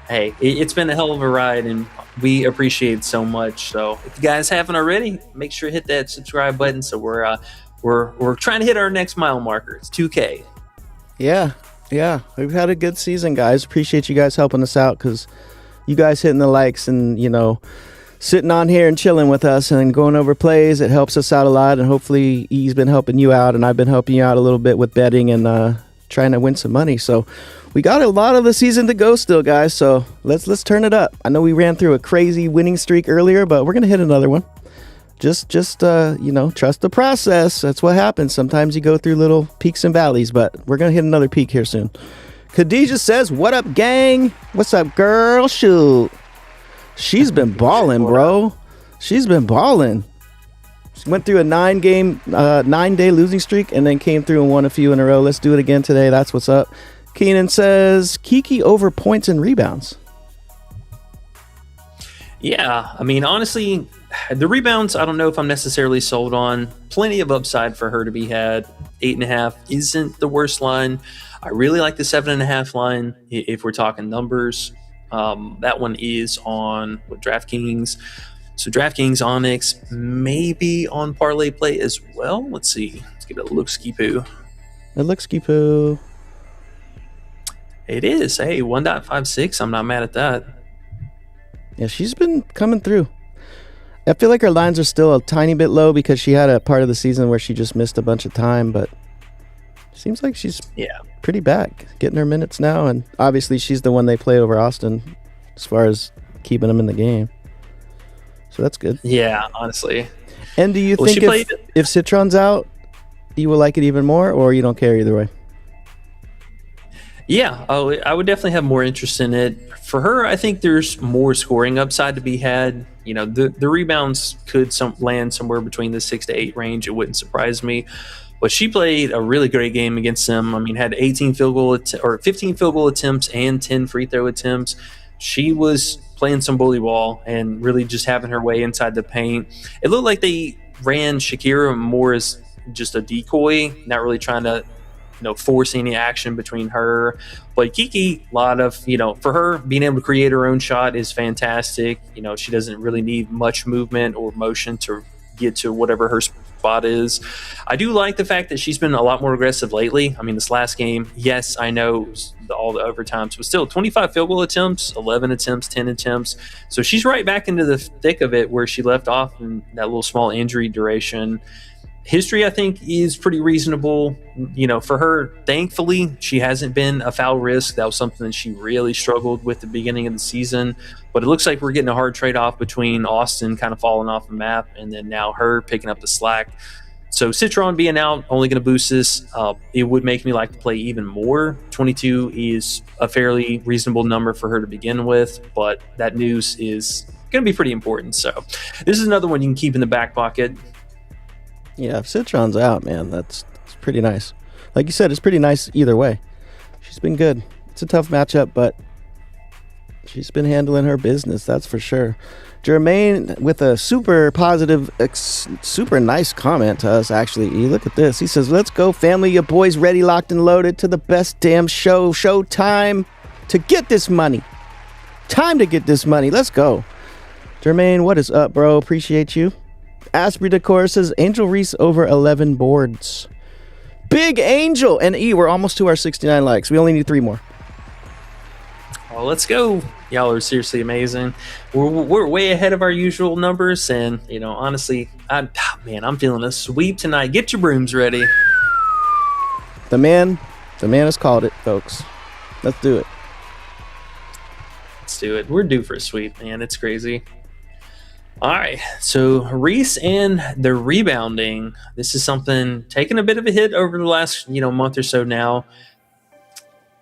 hey, it's been a hell of a ride, and we appreciate it so much. So if you guys haven't already, make sure to hit that subscribe button. So we're trying to hit our next mile marker. It's 2K. Yeah. We've had a good season, guys. Appreciate you guys helping us out, because you guys hitting the likes and, sitting on here and chilling with us and going over plays, it helps us out a lot. And hopefully he's been helping you out, and I've been helping you out a little bit with betting and trying to win some money. So we got a lot of the season to go still, guys. So let's turn it up. I know we ran through a crazy winning streak earlier, but we're going to hit another one. Just trust the process. That's what happens. Sometimes you go through little peaks and valleys, but we're going to hit another peak here soon. Khadijah says, what up, gang? What's up, girl? Shoot. She's been balling, bro. She's been balling. She went through a 9-day losing streak and then came through and won a few in a row. Let's do it again today. That's what's up. Keenan says, Kiki over points and rebounds. Yeah, I mean, honestly, the rebounds, I don't know if I'm necessarily sold on. Plenty of upside for her to be had. 8.5 isn't the worst line. I really like the 7.5 line if we're talking numbers. That one is on DraftKings. So DraftKings, Onyx, maybe on Parlay Play as well. Let's see. Let's give it a look-ski-poo. A look-ski-poo. It is. Hey, 1.56. I'm not mad at that. Yeah, she's been coming through. I feel like her lines are still a tiny bit low because she had a part of the season where she just missed a bunch of time, but seems like she's pretty back, getting her minutes now, and obviously she's the one they play over Austin as far as keeping them in the game. So that's good. Yeah, honestly. And do you think if Citron's out, you will like it even more, or you don't care either way? Yeah, I would definitely have more interest in it. For her, I think there's more scoring upside to be had. You know, the rebounds could land somewhere between the 6 to 8 range. It wouldn't surprise me. But she played a really great game against them. I mean, had 15 field goal attempts and 10 free throw attempts. She was playing some bully ball and really just having her way inside the paint. It looked like they ran Shakira more as just a decoy, not really trying to force any action between her. But Kiki, a lot of, for her, being able to create her own shot is fantastic. She doesn't really need much movement or motion to get to whatever her spot is. I do like the fact that she's been a lot more aggressive lately. I mean, this last game, yes, I know all the overtimes, but still 25 field goal attempts, 11 attempts, 10 attempts. So she's right back into the thick of it where she left off in that little small injury duration. History, I think, is pretty reasonable. For her, thankfully, she hasn't been a foul risk. That was something that she really struggled with at the beginning of the season. But it looks like we're getting a hard trade-off between Austin kind of falling off the map and then now her picking up the slack. So Citron being out, only going to boost this. It would make me like to play even more. 22 is a fairly reasonable number for her to begin with, but that news is going to be pretty important. So this is another one you can keep in the back pocket. Yeah, if Citron's out, man, that's pretty nice. Like you said, it's pretty nice either way. She's been good. It's a tough matchup, but she's been handling her business, that's for sure. Jermaine with a super positive, super nice comment to us, actually. Look at this. He says, let's go, family. Your boys ready, locked, and loaded to the best damn show. Show time to get this money. Time to get this money. Let's go. Jermaine, what is up, bro? Appreciate you. Asprey Decor says Angel Reese over 11 boards. Big Angel and we're almost to our 69 likes. We only need 3 more. Oh, let's go. Y'all are seriously amazing. We're way ahead of our usual numbers, and honestly, I'm feeling a sweep tonight. Get your brooms ready. The man has called it, folks. Let's do it. Let's do it. We're due for a sweep, man. It's crazy. All right, so Reese and the rebounding. This is something taking a bit of a hit over the last month or so now.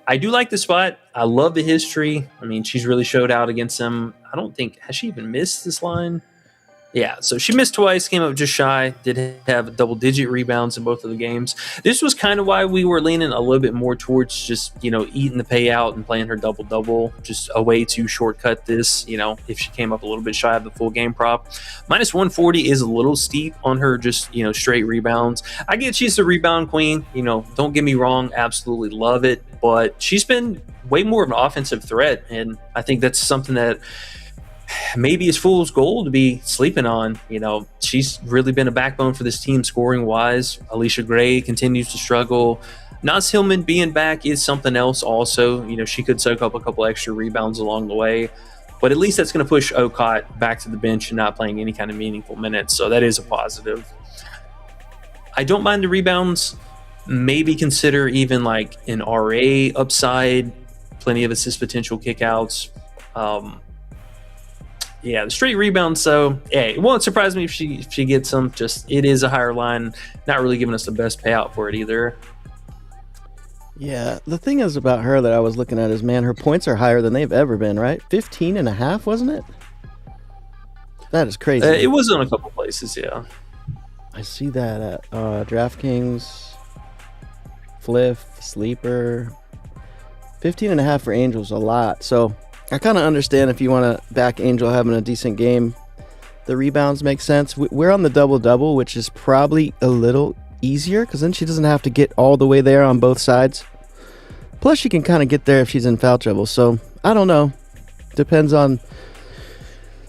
I do like the spot. I love the history. I mean, she's really showed out against them. I don't think, has she even missed this line? Yeah, so she missed twice, came up just shy, did have double-digit rebounds in both of the games. This was kind of why we were leaning a little bit more towards just, eating the payout and playing her double-double, just a way to shortcut this, if she came up a little bit shy of the full game prop. Minus 140 is a little steep on her just, straight rebounds. I get she's the rebound queen, don't get me wrong, absolutely love it, but she's been way more of an offensive threat, and I think that's something that maybe it's fool's gold to be sleeping on. She's really been a backbone for this team scoring wise. Alicia Gray continues to struggle. Naz Hillman being back is something else also. She could soak up a couple extra rebounds along the way, but at least that's going to push Okot back to the bench and not playing any kind of meaningful minutes. So that is a positive. I don't mind the rebounds. Maybe consider even like an RA upside, plenty of assist potential kickouts. Yeah, the straight rebounds. So, hey, it won't surprise me if she gets them. Just it is a higher line, not really giving us the best payout for it either. Yeah, the thing is about her that I was looking at is, man, her points are higher than they've ever been, right? 15 and a half, wasn't it? That is crazy. It was in a couple places, yeah. I see that at DraftKings, Fliff, Sleeper. 15 and a half for Angel's a lot. So I kind of understand if you want to back Angel having a decent game. The rebounds make sense. We're on the double-double, which is probably a little easier because then she doesn't have to get all the way there on both sides. Plus, she can kind of get there if she's in foul trouble. So I don't know. Depends on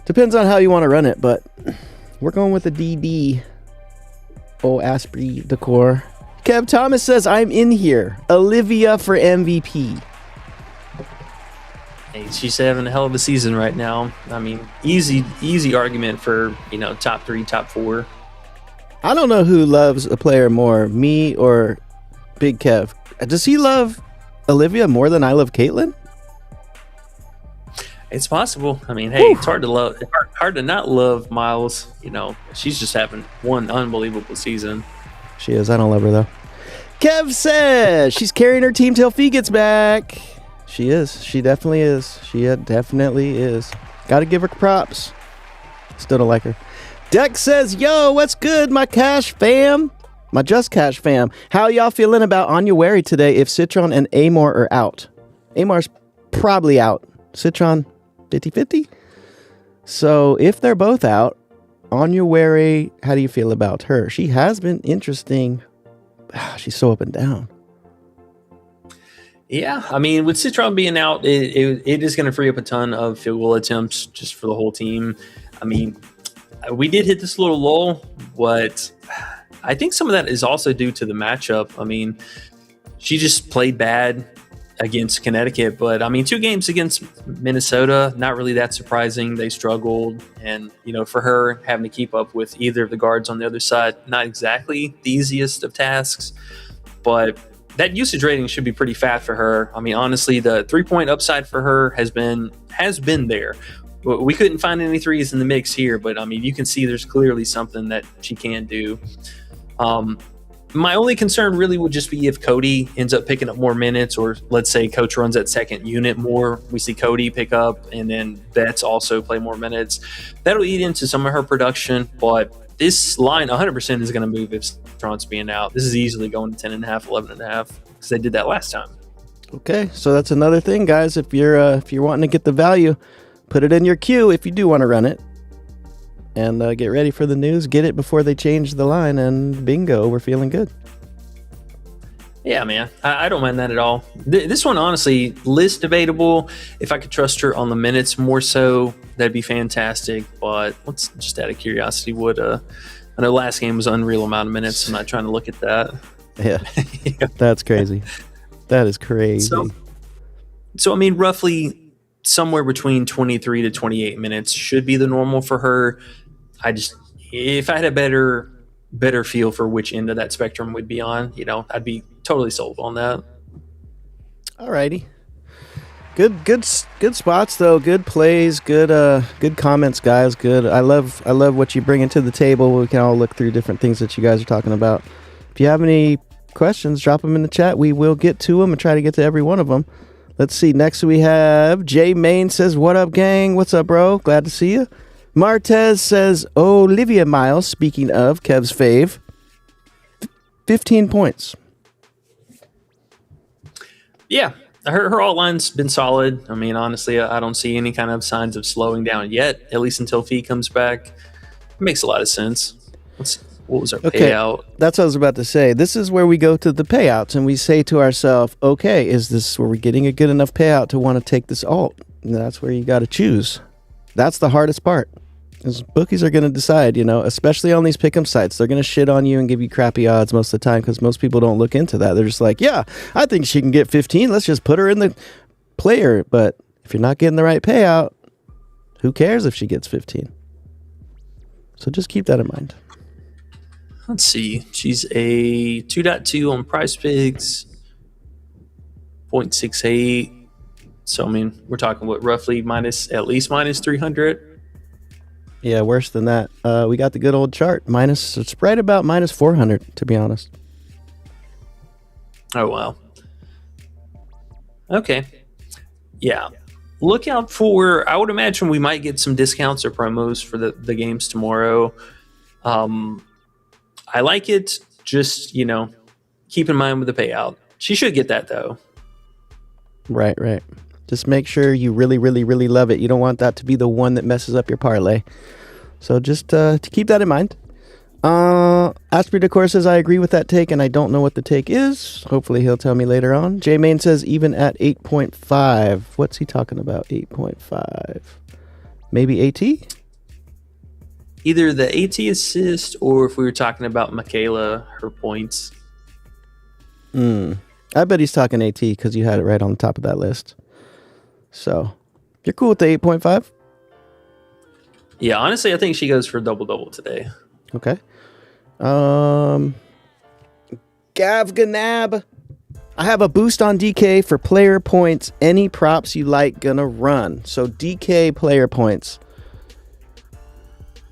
how you want to run it, but we're going with the DD. Oh, Asprey Decor. Kev Thomas says, I'm in here. Olivia for MVP. Hey, she's having a hell of a season right now. I mean, easy argument for, top 3, top 4. I don't know who loves a player more, me or Big Kev. Does he love Olivia more than I love Caitlin? It's possible. I mean, hey, it's hard to not love Miles. She's just having one unbelievable season. She is. I don't love her though. Kev says she's carrying her team till Fee gets back. She is. She definitely is. She definitely is. Got to give her props. Still don't like her. Dex says, yo, what's good, my Cash fam? My Just Cash fam. How y'all feeling about Onyeawere today if Citron and Amor are out? Amor's probably out. Citron, 50-50? So if they're both out, Onyeawere, how do you feel about her? She has been interesting. She's so up and down. Yeah, I mean, with Citron being out, it is going to free up a ton of field goal attempts just for the whole team. I mean, we did hit this little lull, but I think some of that is also due to the matchup. I mean, she just played bad against Connecticut, but I mean, 2 games against Minnesota, not really that surprising. They struggled, and for her having to keep up with either of the guards on the other side, not exactly the easiest of tasks, but that usage rating should be pretty fat for her. I mean, honestly, the 3-point upside for her has been there. We couldn't find any threes in the mix here, but I mean, you can see there's clearly something that she can do. My only concern really would just be if Cody ends up picking up more minutes, or let's say coach runs that second unit more. We see Cody pick up, and then Betts also play more minutes. That'll eat into some of her production, but this line 100% is going to move if Citron's being out. This is easily going to 10.5, 11.5, because they did that last time. Okay, so that's another thing, guys. If you're wanting to get the value, put it in your queue if you do want to run it. And get ready for the news. Get it before they change the line, and bingo, we're feeling good. Yeah, man. I don't mind that at all. This one, honestly, less debatable. If I could trust her on the minutes more so, that'd be fantastic. But let's just out of curiosity, I know last game was an unreal amount of minutes. I'm not trying to look at that. Yeah, yeah. That's crazy. That is crazy. So, I mean, roughly somewhere between 23 to 28 minutes should be the normal for her. If I had a better feel for which end of that spectrum would be on, I'd be totally sold on that. Alrighty. Good spots though. Good plays. Good comments, guys. Good. I love what you bring into the table. We can all look through different things that you guys are talking about. If you have any questions, drop them in the chat. We will get to them and try to get to every one of them. Let's see. Next we have Jay Main says, "What up, gang? What's up, bro? Glad to see you." Martez says, Olivia Miles, speaking of Kev's fave, 15 points. Yeah, her alt line's been solid. I mean, honestly, I don't see any kind of signs of slowing down yet, at least until Fee comes back. It makes a lot of sense. What was our payout? That's what I was about to say. This is where we go to the payouts, and we say to ourselves, okay, is this where we're getting a good enough payout to want to take this alt? And that's where you got to choose. That's the hardest part. Because bookies are going to decide, especially on these pick'em sites. They're going to shit on you and give you crappy odds most of the time because most people don't look into that. They're just like, yeah, I think she can get 15. Let's just put her in the player. But if you're not getting the right payout, who cares if she gets 15? So just keep that in mind. Let's see. She's a 2.2 on Prizepicks, 0.68. So, I mean, we're talking roughly at least minus 300. Yeah, worse than that. We got the good old chart. It's right about minus 400, to be honest. Oh, wow. Okay. Yeah. Look out for, I would imagine we might get some discounts or promos for the games tomorrow. I like it. Just, keep in mind with the payout. She should get that, though. Right. Just make sure you really, really, really love it. You don't want that to be the one that messes up your parlay. So just to keep that in mind. Asprey Decor says, I agree with that take, and I don't know what the take is. Hopefully he'll tell me later on. J Main says, even at 8.5. What's he talking about? 8.5. Maybe AT? Either the AT assist, or if we were talking about Michaela, her points. I bet he's talking AT because you had it right on the top of that list. So, you're cool with the 8.5? Yeah, honestly, I think she goes for double-double today. Okay. Gav Ganab. I have a boost on DK for player points. Any props you like gonna run. So DK player points.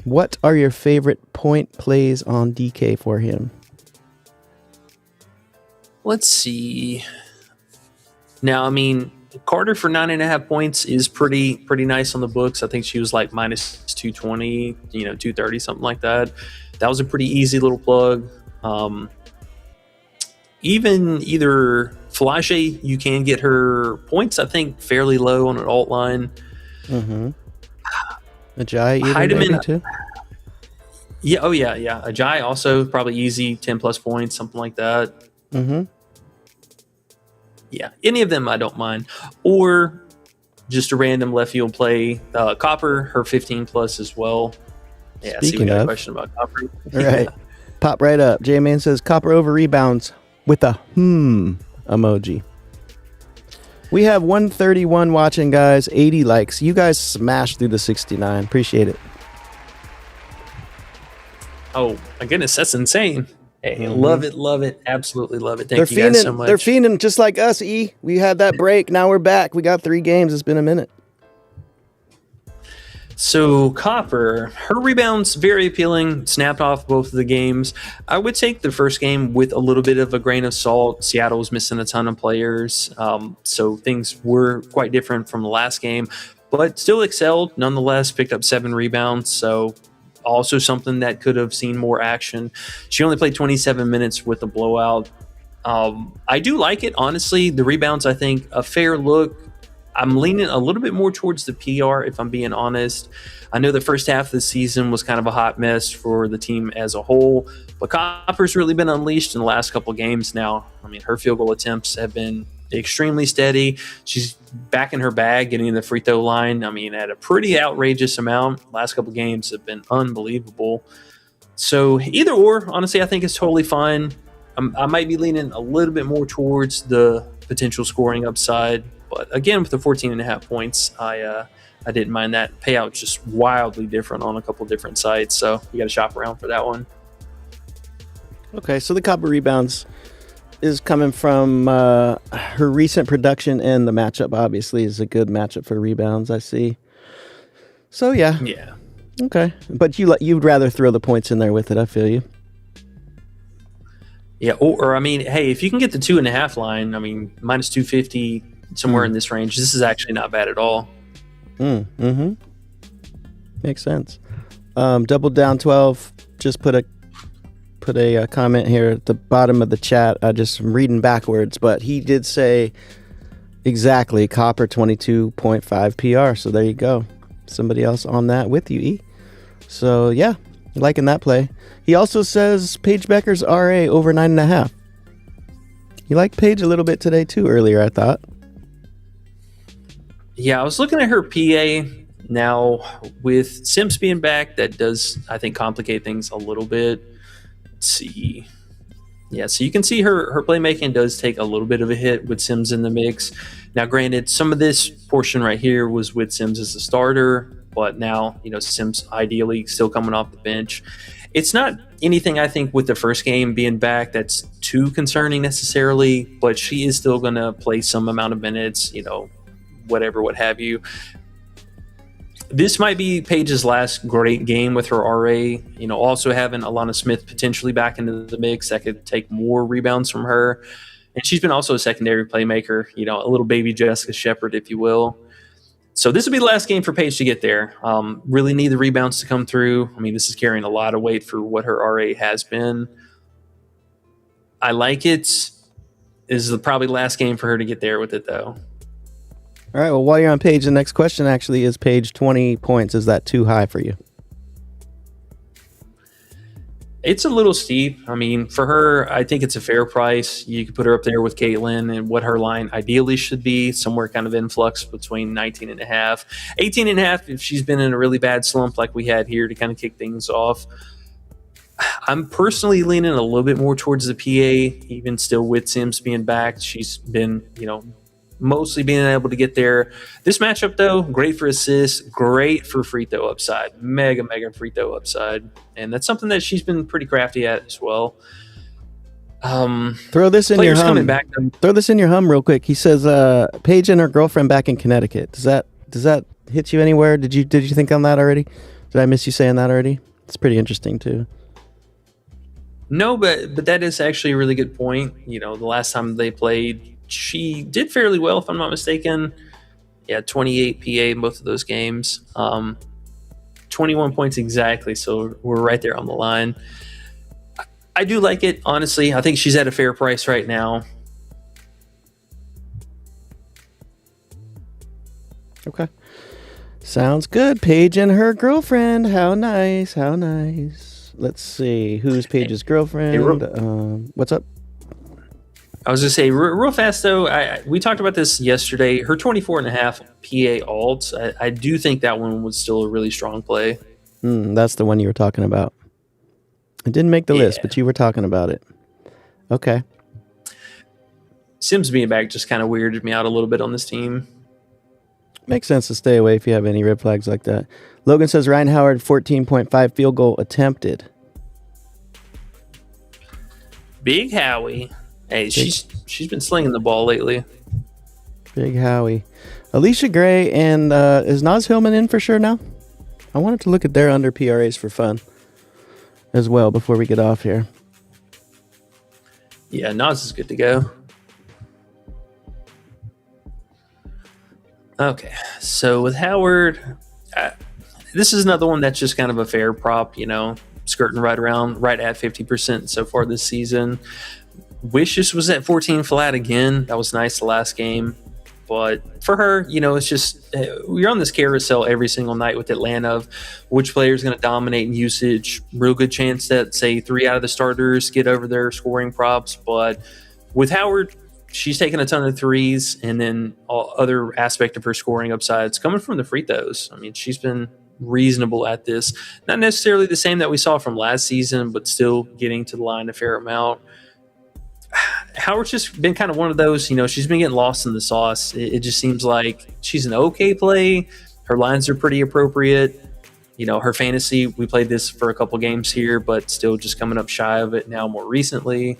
What are your favorite point plays on DK for him? Let's see. Now, I mean, Carter for 9.5 points is pretty nice on the books. I think she was like minus 220, 230, something like that. That was a pretty easy little plug. Even either Flashe, you can get her points, I think, fairly low on an alt line. Mm-hmm. Ajay even Heidemann, maybe too? Yeah, Ajay also probably easy, 10 plus points, something like that. Mm-hmm. Yeah, any of them I don't mind. Or just a random left field play. Copper, her 15 plus as well. Yeah, Speaking we got of, a question about Copper. Right. Pop right up. J-Man says Copper over rebounds with a emoji. We have 131 watching, guys. 80 likes. You guys smashed through the 69. Appreciate it. Oh, my goodness. That's insane. Hey, love it. Absolutely love it. Thank you guys so much. They're fiending just like us, E. We had that break. Now we're back. We got 3 games. It's been a minute. So Copper, her rebounds, very appealing, snapped off both of the games. I would take the first game with a little bit of a grain of salt. Seattle was missing a ton of players, so things were quite different from the last game, but still excelled nonetheless, picked up 7 rebounds, so also something that could have seen more action. She only played 27 minutes with a blowout. I do like it, honestly. The rebounds, I think, a fair look. I'm leaning a little bit more towards the PR, if I'm being honest. I know the first half of the season was kind of a hot mess for the team as a whole, but Copper's really been unleashed in the last couple of games now. I mean, her field goal attempts have been extremely steady. She's back in her bag, getting in the free throw line. I mean, at a pretty outrageous amount. Last couple of games have been unbelievable. So either or, honestly, I think it's totally fine. I might be leaning a little bit more towards the potential scoring upside. But again, with the 14.5 points, I didn't mind that. Payout's just wildly different on a couple different sites, so you got to shop around for that one. Okay, so the Copper rebounds is coming from her recent production, and the matchup obviously is a good matchup for rebounds, I see. So yeah. Okay, but you'd rather throw the points in there with it. I feel you. Yeah, or I mean, hey, if you can get the 2.5 line, I mean, minus 250. Somewhere in this range. This is actually not bad at all. Makes sense. Double down 12. Just put a comment here at the bottom of the chat. I just am reading backwards, but he did say exactly Copper 22.5 PR. So there you go. Somebody else on that with you, E. So yeah, liking that play. He also says Paige Becker's RA over 9.5. You liked Paige a little bit today too. Earlier, I thought. Yeah, I was looking at her PA now with Sims being back. That does, I think, complicate things a little bit. Let's see. Yeah, so you can see her playmaking does take a little bit of a hit with Sims in the mix. Now, granted, some of this portion right here was with Sims as a starter, but now, Sims ideally still coming off the bench. It's not anything, I think, with the first game being back that's too concerning necessarily, but she is still going to play some amount of minutes, whatever, what have you. This might be Paige's last great game with her RA. Also having Alana Smith potentially back into the mix that could take more rebounds from her. And she's been also a secondary playmaker, a little baby Jessica Shepard, if you will. So this will be the last game for Paige to get there. Really need the rebounds to come through. I mean, this is carrying a lot of weight for what her RA has been. I like it. This is probably the last game for her to get there with it, though. All right, well, while you're on Paige, the next question actually is Paige 20 points. Is that too high for you? It's a little steep. I mean, for her, I think it's a fair price. You could put her up there with Caitlin and what her line ideally should be, somewhere kind of in flux between 19 and a half. 18 and a half if she's been in a really bad slump like we had here to kind of kick things off. I'm personally leaning a little bit more towards the PA, even still with Sims being back. She's been, mostly being able to get there. This matchup, though, great for assists, great for free throw upside, mega free throw upside, and that's something that she's been pretty crafty at as well. Throw this in your hum. Throw this in your hum real quick. He says, Paige and her girlfriend back in Connecticut. Does that hit you anywhere? Did you think on that already? Did I miss you saying that already? It's pretty interesting too. No, but that is actually a really good point. The last time they played, she did fairly well, if I'm not mistaken. Yeah, 28 PA in both of those games. 21 points exactly, so we're right there on the line. I do like it, honestly. I think she's at a fair price right now. Okay. Sounds good. Paige and her girlfriend. How nice. Let's see. Who's Paige's girlfriend? What's up? I was going to say, real fast, though, we talked about this yesterday. Her 24.5 PA alts, I do think that one was still a really strong play. That's the one you were talking about. It didn't make the list, but you were talking about it. Okay. Sims being back just kind of weirded me out a little bit on this team. Makes sense to stay away if you have any red flags like that. Logan says Ryan Howard, 14.5 field goal attempted. Big Howie. Hey, she's been slinging the ball lately. Big Howie. Alicia Gray and is Naz Hillman in for sure now? I wanted to look at their under PRAs for fun as well before we get off here. Yeah, Naz is good to go. Okay, so with Howard, this is another one that's just kind of a fair prop, skirting right at 50% so far this season. Wish this was at 14 flat again. That was nice the last game. But for her, it's just we're on this carousel every single night with Atlanta of which player is going to dominate in usage. Real good chance that, say, 3 out of the starters get over their scoring props. But with Howard, she's taking a ton of threes, and then all other aspect of her scoring upsides coming from the free throws. I mean, she's been reasonable at this. Not necessarily the same that we saw from last season, but still getting to the line a fair amount. Howard's just been kind of one of those, she's been getting lost in the sauce. It just seems like she's an okay play. Her lines are pretty appropriate. Her fantasy, we played this for a couple games here, but still just coming up shy of it now more recently.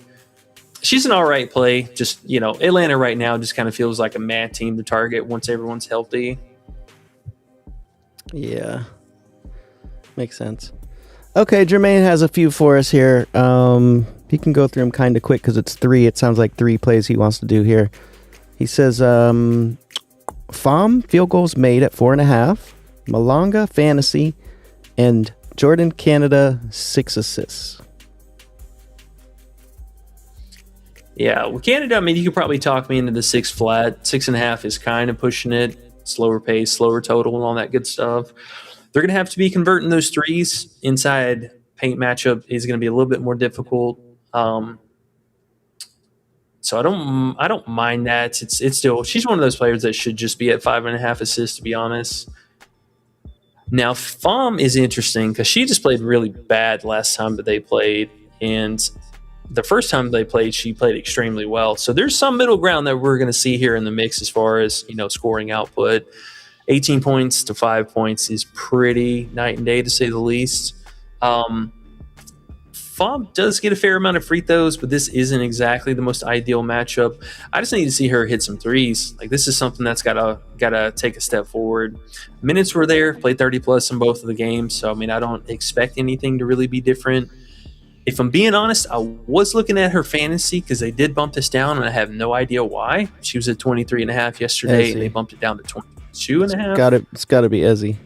She's an all right play. Just, Atlanta right now just kind of feels like a mad team to target once everyone's healthy. Yeah. Makes sense. Okay, Jermaine has a few for us here. He can go through them kind of quick because it's 3. It sounds like 3 plays he wants to do here. He says, Fom, field goals made at 4.5. Malonga, fantasy. And Jordan, Canada, 6 assists. Yeah, with Canada, I mean, you could probably talk me into the 6 flat. 6.5 is kind of pushing it. Slower pace, slower total, and all that good stuff. They're going to have to be converting those threes. Inside paint matchup is going to be a little bit more difficult. So I don't mind that. It's still, she's one of those players that should just be at 5.5 assists, to be honest. Now, Fom is interesting because she just played really bad last time that they played, and the first time they played, she played extremely well. So there's some middle ground that we're going to see here in the mix as far as scoring output. 18 points to 5 points is pretty night and day, to say the least. Fom does get a fair amount of free throws, but this isn't exactly the most ideal matchup. I just need to see her hit some threes. Like, this is something that's gotta take a step forward. Minutes were there, played 30 plus in both of the games, so I mean, I don't expect anything to really be different. If I'm being honest, I was looking at her fantasy because they did bump this down, and I have no idea why. She was at 23.5 yesterday, and they bumped it down to 22.5. It's got to be Ezzy.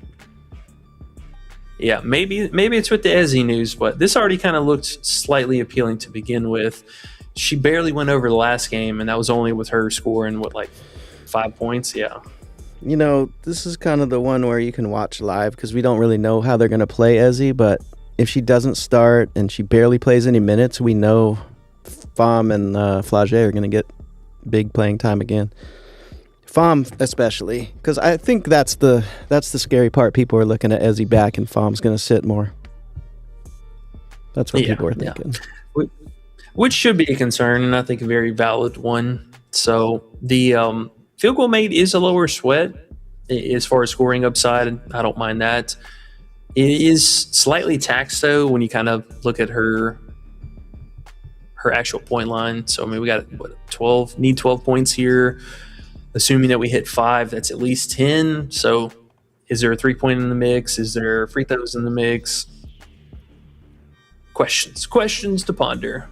Yeah, maybe it's with the Ezzy news, but this already kind of looked slightly appealing to begin with. She barely went over the last game, and that was only with her scoring, 5 points? Yeah. You know, this is kind of the one where you can watch live because we don't really know how they're going to play Ezzy, but if she doesn't start and she barely plays any minutes, we know Fom and Flage are going to get big playing time again. Fom especially, because I think that's the scary part. People are looking at Ezzy back, and Fom's going to sit more. That's what people are thinking. Yeah. Which should be a concern, and I think a very valid one. So the field goal made is a lower sweat as far as scoring upside, and I don't mind that. It is slightly taxed, though, when you kind of look at her actual point line. So, I mean, we got 12 points here. Assuming that we hit 5, that's at least 10. So is there a 3-point in the mix? Is there free throws in the mix? Questions to ponder.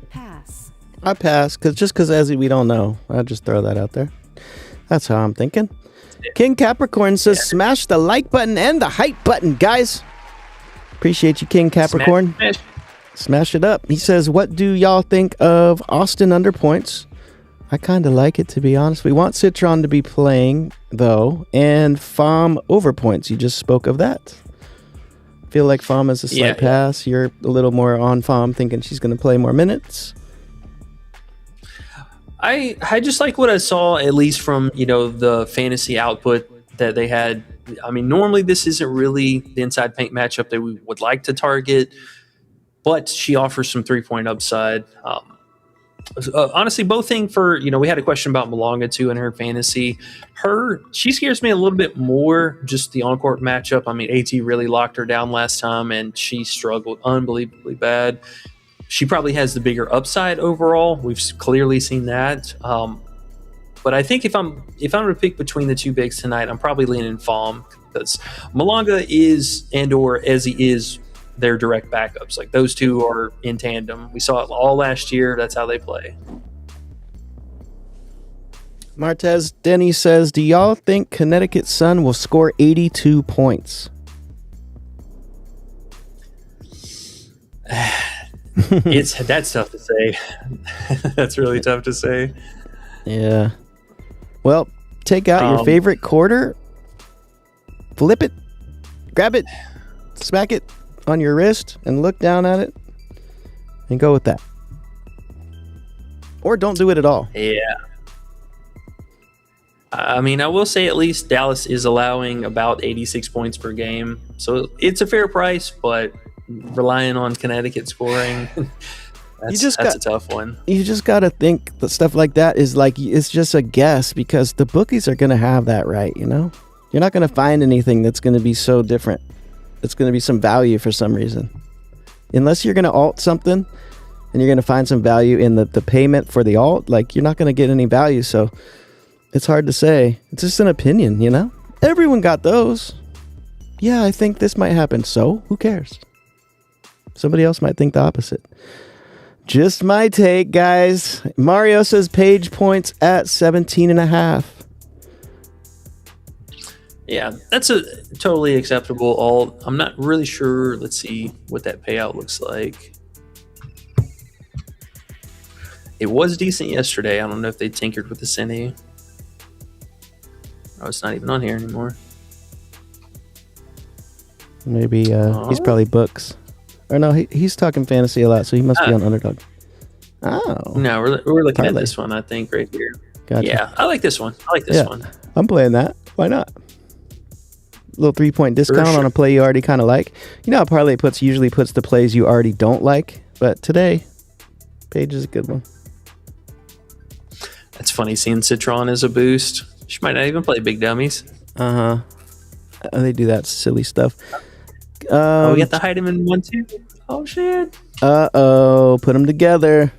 Pass. I pass, because Ezzy, we don't know. I'll just throw that out there. That's how I'm thinking. King Capricorn says, smash the like button and the hype button, guys. Appreciate you, King Capricorn. Smash it up. He says, what do y'all think of Austin under points? I kind of like it, to be honest. We want Citron to be playing, though, and Fom over points. You just spoke of that. Feel like Fom is a slight pass. You're a little more on Fom, thinking she's going to play more minutes. I just like what I saw, at least from the fantasy output that they had. I mean, normally this isn't really the inside paint matchup that we would like to target, but she offers some 3-point upside. Honestly, both thing for, we had a question about Malonga too in her fantasy. She scares me a little bit more, just the on-court matchup. I mean, AT really locked her down last time, and she struggled unbelievably bad. She probably has the bigger upside overall. We've clearly seen that. But I think if I'm going to pick between the two bigs tonight, I'm probably leaning Fom, because Malonga is and/or Ezzy is their direct backups. Like, those two are in tandem. We saw it all last year. That's how they play. Martez Denny says, do y'all think Connecticut Sun will score 82 points? That's tough to say. That's really tough to say. Yeah. Well, take out your favorite quarter, flip it, grab it, smack it on your wrist, and look down at it, and go with that. Or don't do it at all. Yeah. I mean, I will say at least Dallas is allowing about 86 points per game. So it's a fair price, but relying on Connecticut scoring, that's a tough one. You just got to think that stuff like that is like, it's just a guess, because the bookies are going to have that right, You're not going to find anything that's going to be so different. It's going to be some value for some reason. Unless you're going to alt something and you're going to find some value in the payment for the alt, like, you're not going to get any value. So it's hard to say. It's just an opinion, Everyone got those. Yeah, I think this might happen. So who cares? Somebody else might think the opposite. Just my take, guys. Mario says Page points at 17.5. Yeah, that's a totally acceptable alt. I'm not really sure. Let's see what that payout looks like. It was decent yesterday. I don't know if they tinkered with the Cine. Oh, it's not even on here anymore. Maybe he's probably books. Or no, he's talking fantasy a lot, so he must be on Underdog. Oh. No, we're looking at this one, I think, right here. Gotcha. Yeah, I like this one. One. I'm playing that. Why not? Little 3-point discount on a play you already kind of like. You know how Parlay usually puts the plays you already don't like, but today, Page is a good one. That's funny seeing Citron as a boost. She might not even play big dummies. They do that silly stuff. We got the Heidemann one too. Oh, shit. Uh-oh. Put them together.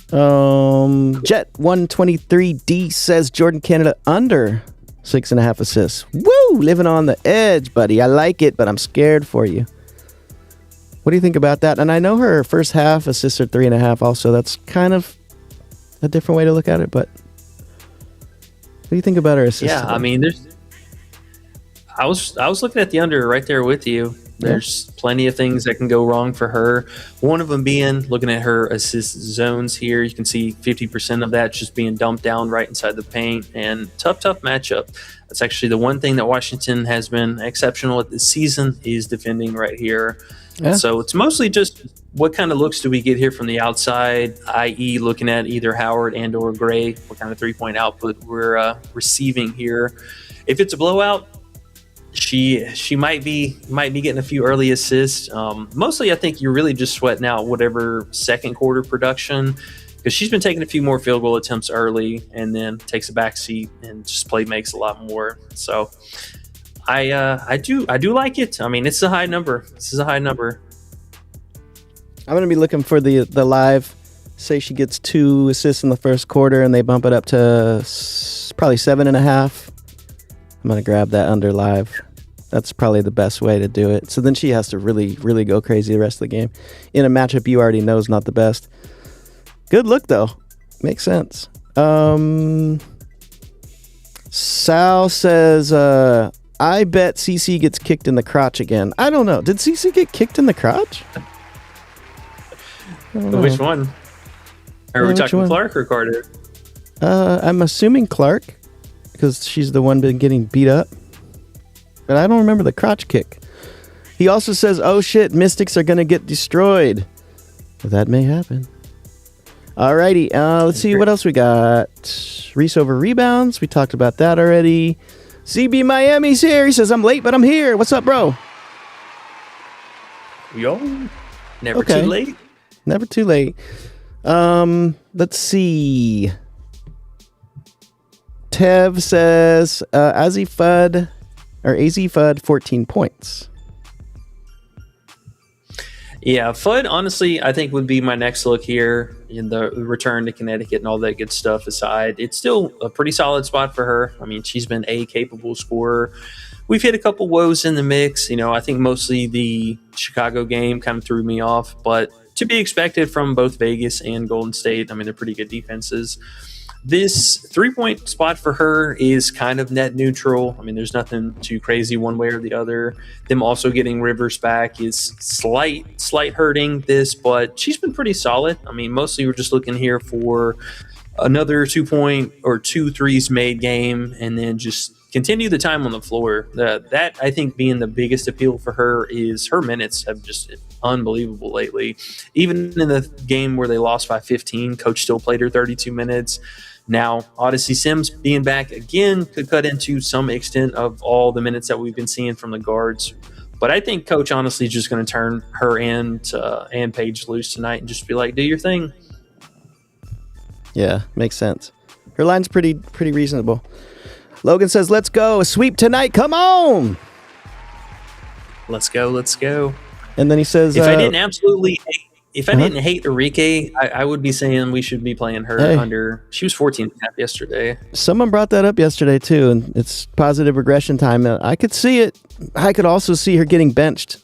Jet123D says Jordan Canada under 6.5 assists. Woo! Living on the edge, buddy. I like it, but I'm scared for you. What do you think about that? And I know her first half assists are 3.5 also. That's kind of a different way to look at it, but what do you think about her assists? Yeah, I mean, I was looking at the under right there with you. There's plenty of things that can go wrong for her. One of them being, looking at her assist zones here, you can see 50% of that just being dumped down right inside the paint. And tough matchup. That's actually the one thing that Washington has been exceptional at this season is defending right here. Yeah. So it's mostly just what kind of looks do we get here from the outside, i.e. looking at either Howard and or Gray, what kind of three-point output we're receiving here. If it's a blowout, she might be getting a few early assists. Mostly, I think you're really just sweating out whatever second quarter production, because she's been taking a few more field goal attempts early and then takes a back seat and just play makes a lot more. So I do like it. I mean, it's a high number. This is a high number. I'm gonna be looking for the live. Say she gets 2 assists in the first quarter and they bump it up to probably 7.5. I'm going to grab that under live. That's probably the best way to do it. So then she has to really, really go crazy the rest of the game in a matchup you already know is not the best. Good look, though. Makes sense. Sal says, I bet CC gets kicked in the crotch again. I don't know. Did CC get kicked in the crotch? Which one? Are we talking Clark or Carter? I'm assuming Clark, because she's the one been getting beat up. But I don't remember the crotch kick. He also says, oh shit, Mystics are going to get destroyed. Well, that may happen. Alrighty, let's see what else we got. Reese over rebounds. We talked about that already. CB Miami's here. He says, I'm late, but I'm here. What's up, bro? Yo, never too late. Never too late. Let's see. Tev says AZ Fudd 14 points. Yeah, Fudd, honestly, I think would be my next look here in the return to Connecticut and all that good stuff aside. It's still a pretty solid spot for her. I mean, she's been a capable scorer. We've hit a couple woes in the mix. You know, I think mostly the Chicago game kind of threw me off, but to be expected from both Vegas and Golden State. I mean, they're pretty good defenses. This 3-point spot for her is kind of net neutral. I mean, there's nothing too crazy one way or the other. Them also getting Rivers back is slight hurting this, but she's been pretty solid. I mean, mostly we're just looking here for another 2-point or 2 threes made game and then just continue the time on the floor. That I think being the biggest appeal for her is her minutes have just been unbelievable lately. Even in the game where they lost by 15, coach still played her 32 minutes. Now, Odyssey Sims being back again could cut into some extent of all the minutes that we've been seeing from the guards. But I think coach honestly is just going to turn her and Paige loose tonight and just be like, do your thing. Yeah, makes sense. Her line's pretty reasonable. Logan says, let's go. A sweep tonight. Come on. Let's go. And then he says, if I didn't hate Enrique, I would be saying we should be playing her under. She was 14.5 yesterday. Someone brought that up yesterday too, and it's positive regression time. I could see it. I could also see her getting benched,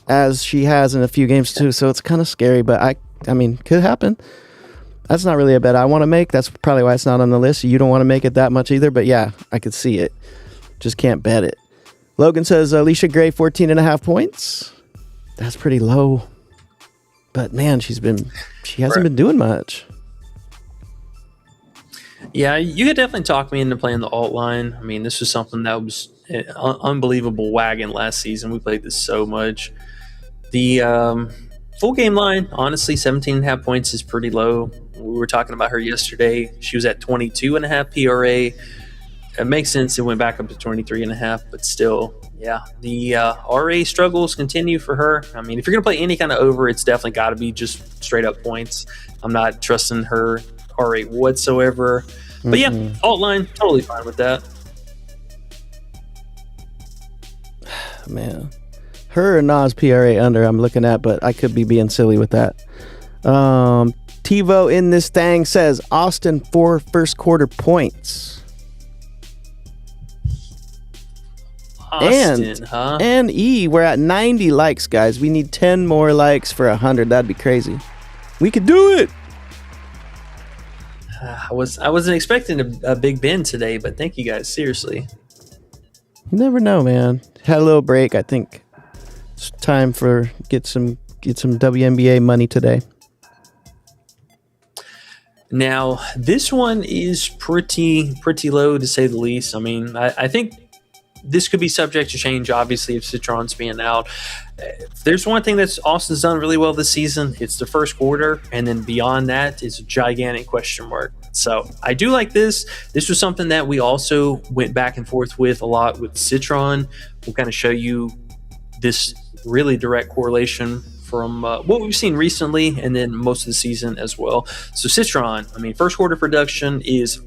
as she has in a few games too. So it's kind of scary, but I mean, could happen. That's not really a bet I want to make. That's probably why it's not on the list. You don't want to make it that much either, but yeah, I could see it. Just can't bet it. Logan says Alicia Gray 14.5 points. That's pretty low. But man, she hasn't been doing much. Yeah, you could definitely talk me into playing the alt line. I mean, this was something that was an unbelievable wagon last season. We played this so much. The full game line, honestly, 17.5 points is pretty low. We were talking about her yesterday. She was at 22.5 PRA. It makes sense. It went back up to 23.5, but still, yeah. The RA struggles continue for her. I mean, if you're going to play any kind of over, it's definitely got to be just straight up points. I'm not trusting her RA whatsoever. But yeah, alt line, totally fine with that. Man, Her Nas PRA under I'm looking at, but I could be being silly with that. TiVo in this thing says Austin 4 first quarter points. Austin, huh? And we're at 90 likes, guys. We need 10 more likes for 100. That'd be crazy. We could do it. I wasn't expecting a Big Ben today, but thank you guys. Seriously. You never know, man. Had a little break. I think it's time for get some WNBA money today. Now, this one is pretty low to say the least. I mean, I think this could be subject to change, obviously, if Citron's being out. If there's one thing that's Austin's done really well this season, it's the first quarter, and then beyond that is a gigantic question mark. So I do like this. This was something that we also went back and forth with a lot with Citron. We'll kind of show you this really direct correlation from what we've seen recently and then most of the season as well. So Citron, I mean, first quarter production is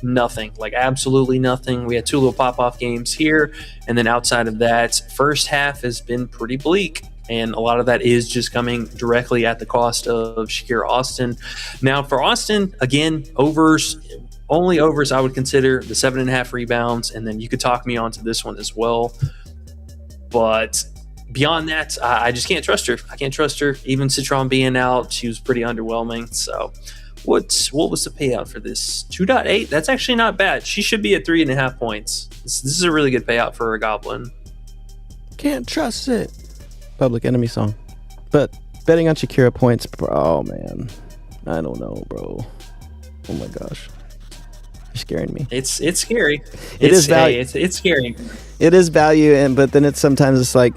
nothing, like absolutely nothing. We had 2 little pop-off games here, and then outside of that, first half has been pretty bleak, and a lot of that is just coming directly at the cost of Shakira Austin. Now for Austin, again, only overs I would consider the 7.5 rebounds, and then you could talk me onto this one as well. But beyond that, I just can't trust her. I can't trust her. Even Citron being out, she was pretty underwhelming. So what was the payout for this? 2.8? That's actually not bad. She should be at 3.5 points. This is a really good payout for a Goblin. Can't trust it. Public Enemy song. But betting on Shakira points, oh man. I don't know, bro. Oh my gosh. You're scaring me. It's scary. It's value. It's scary. It is value, but then sometimes it's like,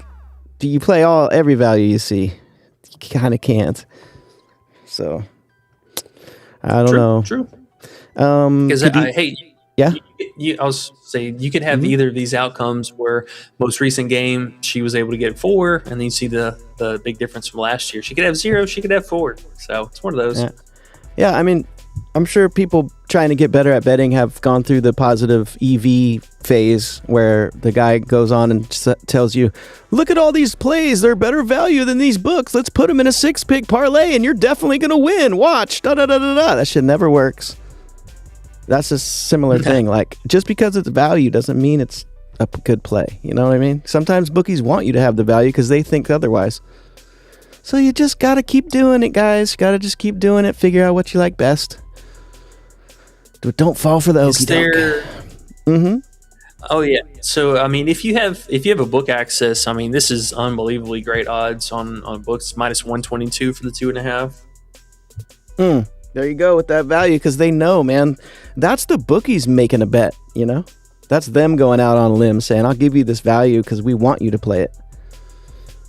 do you play every value you see? You kind of can't. So I don't know. True. Because yeah. I was saying you could have either of these outcomes where most recent game she was able to get 4, and then you see the big difference from last year. She could have 0, she could have 4. So it's one of those. Yeah, I mean, I'm sure people trying to get better at betting have gone through the positive EV phase where the guy goes on and tells you, look at all these plays, they're better value than these books, let's put them in a 6-pick parlay and you're definitely gonna win, watch, that shit never works. That's a similar thing. Like, just because it's value doesn't mean it's a good play, you know what I mean? Sometimes bookies want you to have the value because they think otherwise. So you just gotta keep doing it, guys. Gotta just keep doing it, figure out what you like best. Don't fall for the okie doke. Oh yeah. So I mean, if you have a book access, I mean, this is unbelievably great odds on books. Minus 122 for the 2.5. There you go with that value, because they know, man. That's the bookies making a bet, you know. That's them going out on a limb saying, "I'll give you this value because we want you to play it."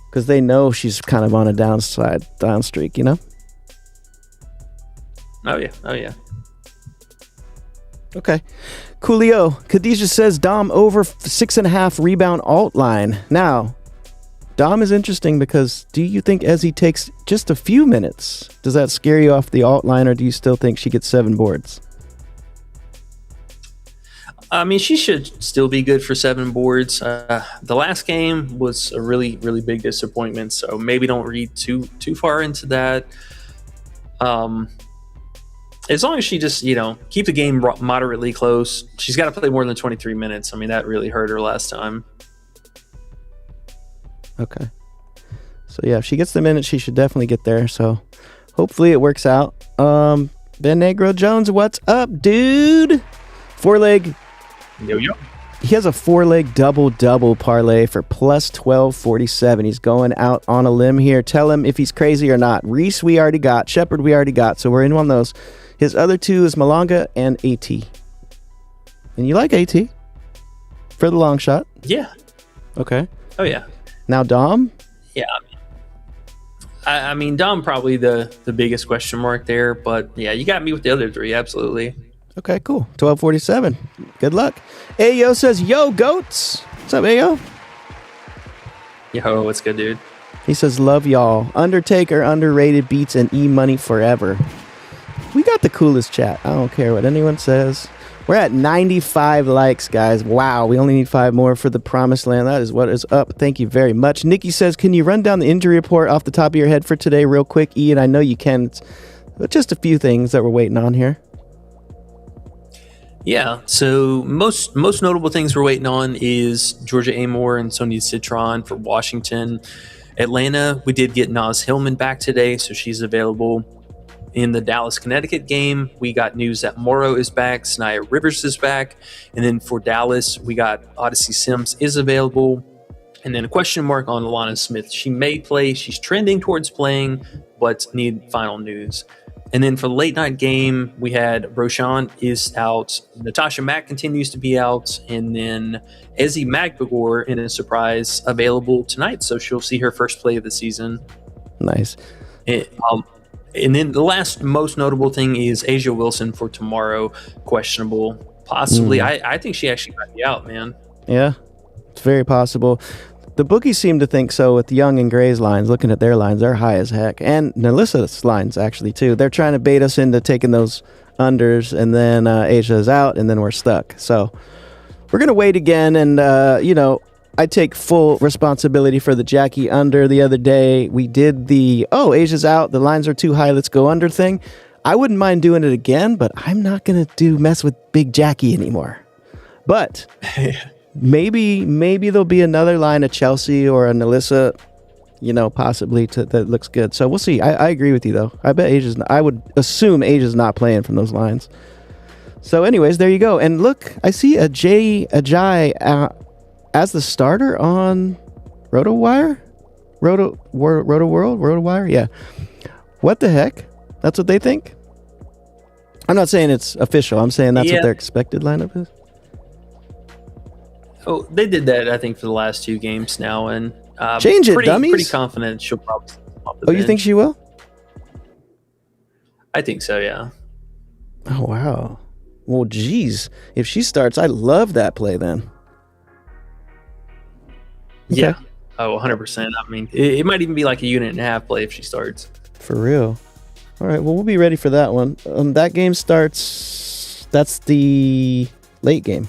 Because they know she's kind of on a down streak, you know. Oh yeah. Okay. Coolio. Khadijah says Dom over 6.5 rebound alt line. Now, Dom is interesting because do you think Ezzy takes just a few minutes? Does that scare you off the alt line, or do you still think she gets 7 boards? I mean, she should still be good for 7 boards. The last game was a really, really big disappointment, so maybe don't read too far into that. As long as she just, keep the game moderately close. She's got to play more than 23 minutes. I mean, that really hurt her last time. Okay. So, yeah, if she gets the minutes, she should definitely get there. So, hopefully it works out. Ben Negro Jones, what's up, dude? 4-leg. Yo. He has a 4-leg double parlay for plus 1247. He's going out on a limb here. Tell him if he's crazy or not. Reese we already got. Shepard we already got. So, we're in on those. His other 2 is Malonga and AT. And you like AT? For the long shot? Yeah. Okay. Oh, yeah. Now, Dom? Yeah. I mean, Dom probably the biggest question mark there. But, yeah, you got me with the other 3. Absolutely. Okay, cool. 1247. Good luck. Ayo says, yo, goats. What's up, Ayo? Yo, what's good, dude? He says, love y'all. Undertaker, underrated, beats, and E-money forever. We got the coolest chat. I don't care what anyone says. We're at 95 likes, guys. Wow, we only need 5 more for the promised land. That is what is up. Thank you very much. Nikki says, can you run down the injury report off the top of your head for today real quick? Ian, I know you can. It's just a few things that we're waiting on here. Yeah, so most notable things we're waiting on is Georgia Amore and Sonia Citron for Washington. Atlanta, we did get Naz Hillman back today, so she's available. In the Dallas, Connecticut game, we got news that Morrow is back, Sanaya Rivers is back, and then for Dallas, we got Odyssey Sims is available, and then a question mark on Alana Smith. She may play, she's trending towards playing, but need final news. And then for the late night game, we had Roshan is out, Natasha Mack continues to be out, and then Ezzy Magbagor, in a surprise, available tonight, so she'll see her first play of the season. Nice. And then the last most notable thing is Asia Wilson for tomorrow, questionable. Possibly. I think she actually might be out, man. Yeah, it's very possible. The bookies seem to think so with Young and Gray's lines. Looking at their lines, they're high as heck. And Melissa's lines, actually, too. They're trying to bait us into taking those unders, and then Asia's out, and then we're stuck. So we're going to wait again, and, I take full responsibility for the Jackie under the other day. We did Asia's out, the lines are too high, let's go under thing. I wouldn't mind doing it again, but I'm not going to mess with Big Jackie anymore. But maybe there'll be another line of Chelsea or a Nalissa, possibly that looks good. So we'll see. I agree with you, though. I would assume Asia's not playing from those lines. So anyways, there you go. And look, I see Ajay as the starter on RotoWire? RotoWire? Yeah. What the heck? That's what they think? I'm not saying it's official. I'm saying that's what their expected lineup is. Oh, they did that, I think, for the last 2 games now. And change it, dummies. Pretty confident she'll probably come off the bench. bench. You think she will? I think so, yeah. Oh, wow. Well, geez. If she starts, I love that play then. Okay. Yeah. Oh, 100%. I mean, it might even be like a unit and a half play if she starts. For real. All right. Well, we'll be ready for that one. That game starts. That's the late game.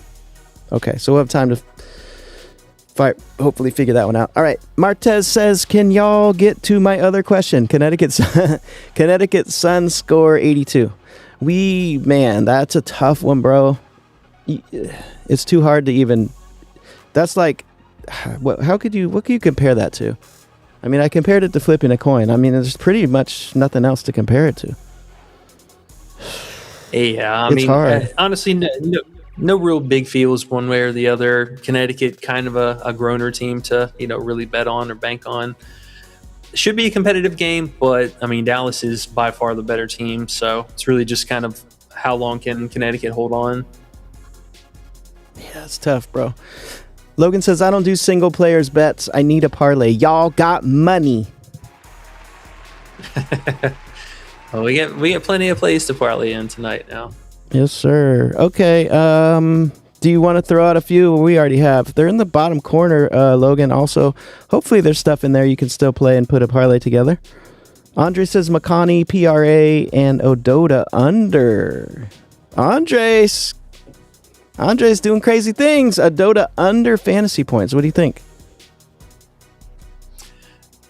Okay. So we'll have time to hopefully figure that one out. All right. Martez says, can y'all get to my other question? Connecticut Suns score 82. That's a tough one, bro. It's too hard to even. That's like. What could you compare that to? I mean, I compared it to flipping a coin. I mean, there's pretty much nothing else to compare it to. Yeah, it's hard. Honestly, no real big feels one way or the other. Connecticut, kind of a groaner team to really bet on or bank on. It should be a competitive game, but I mean, Dallas is by far the better team, so it's really just kind of how long can Connecticut hold on. Yeah, it's tough, bro. Logan says, I don't do single players bets. I need a parlay. Y'all got money. Well, we get plenty of plays to parlay in tonight now. Yes, sir. Okay. Do you want to throw out a few? We already have. They're in the bottom corner, Logan. Also, hopefully there's stuff in there you can still play and put a parlay together. Andre says McConney, PRA, and Odota under. Andre's doing crazy things. Adota under fantasy points. What do you think?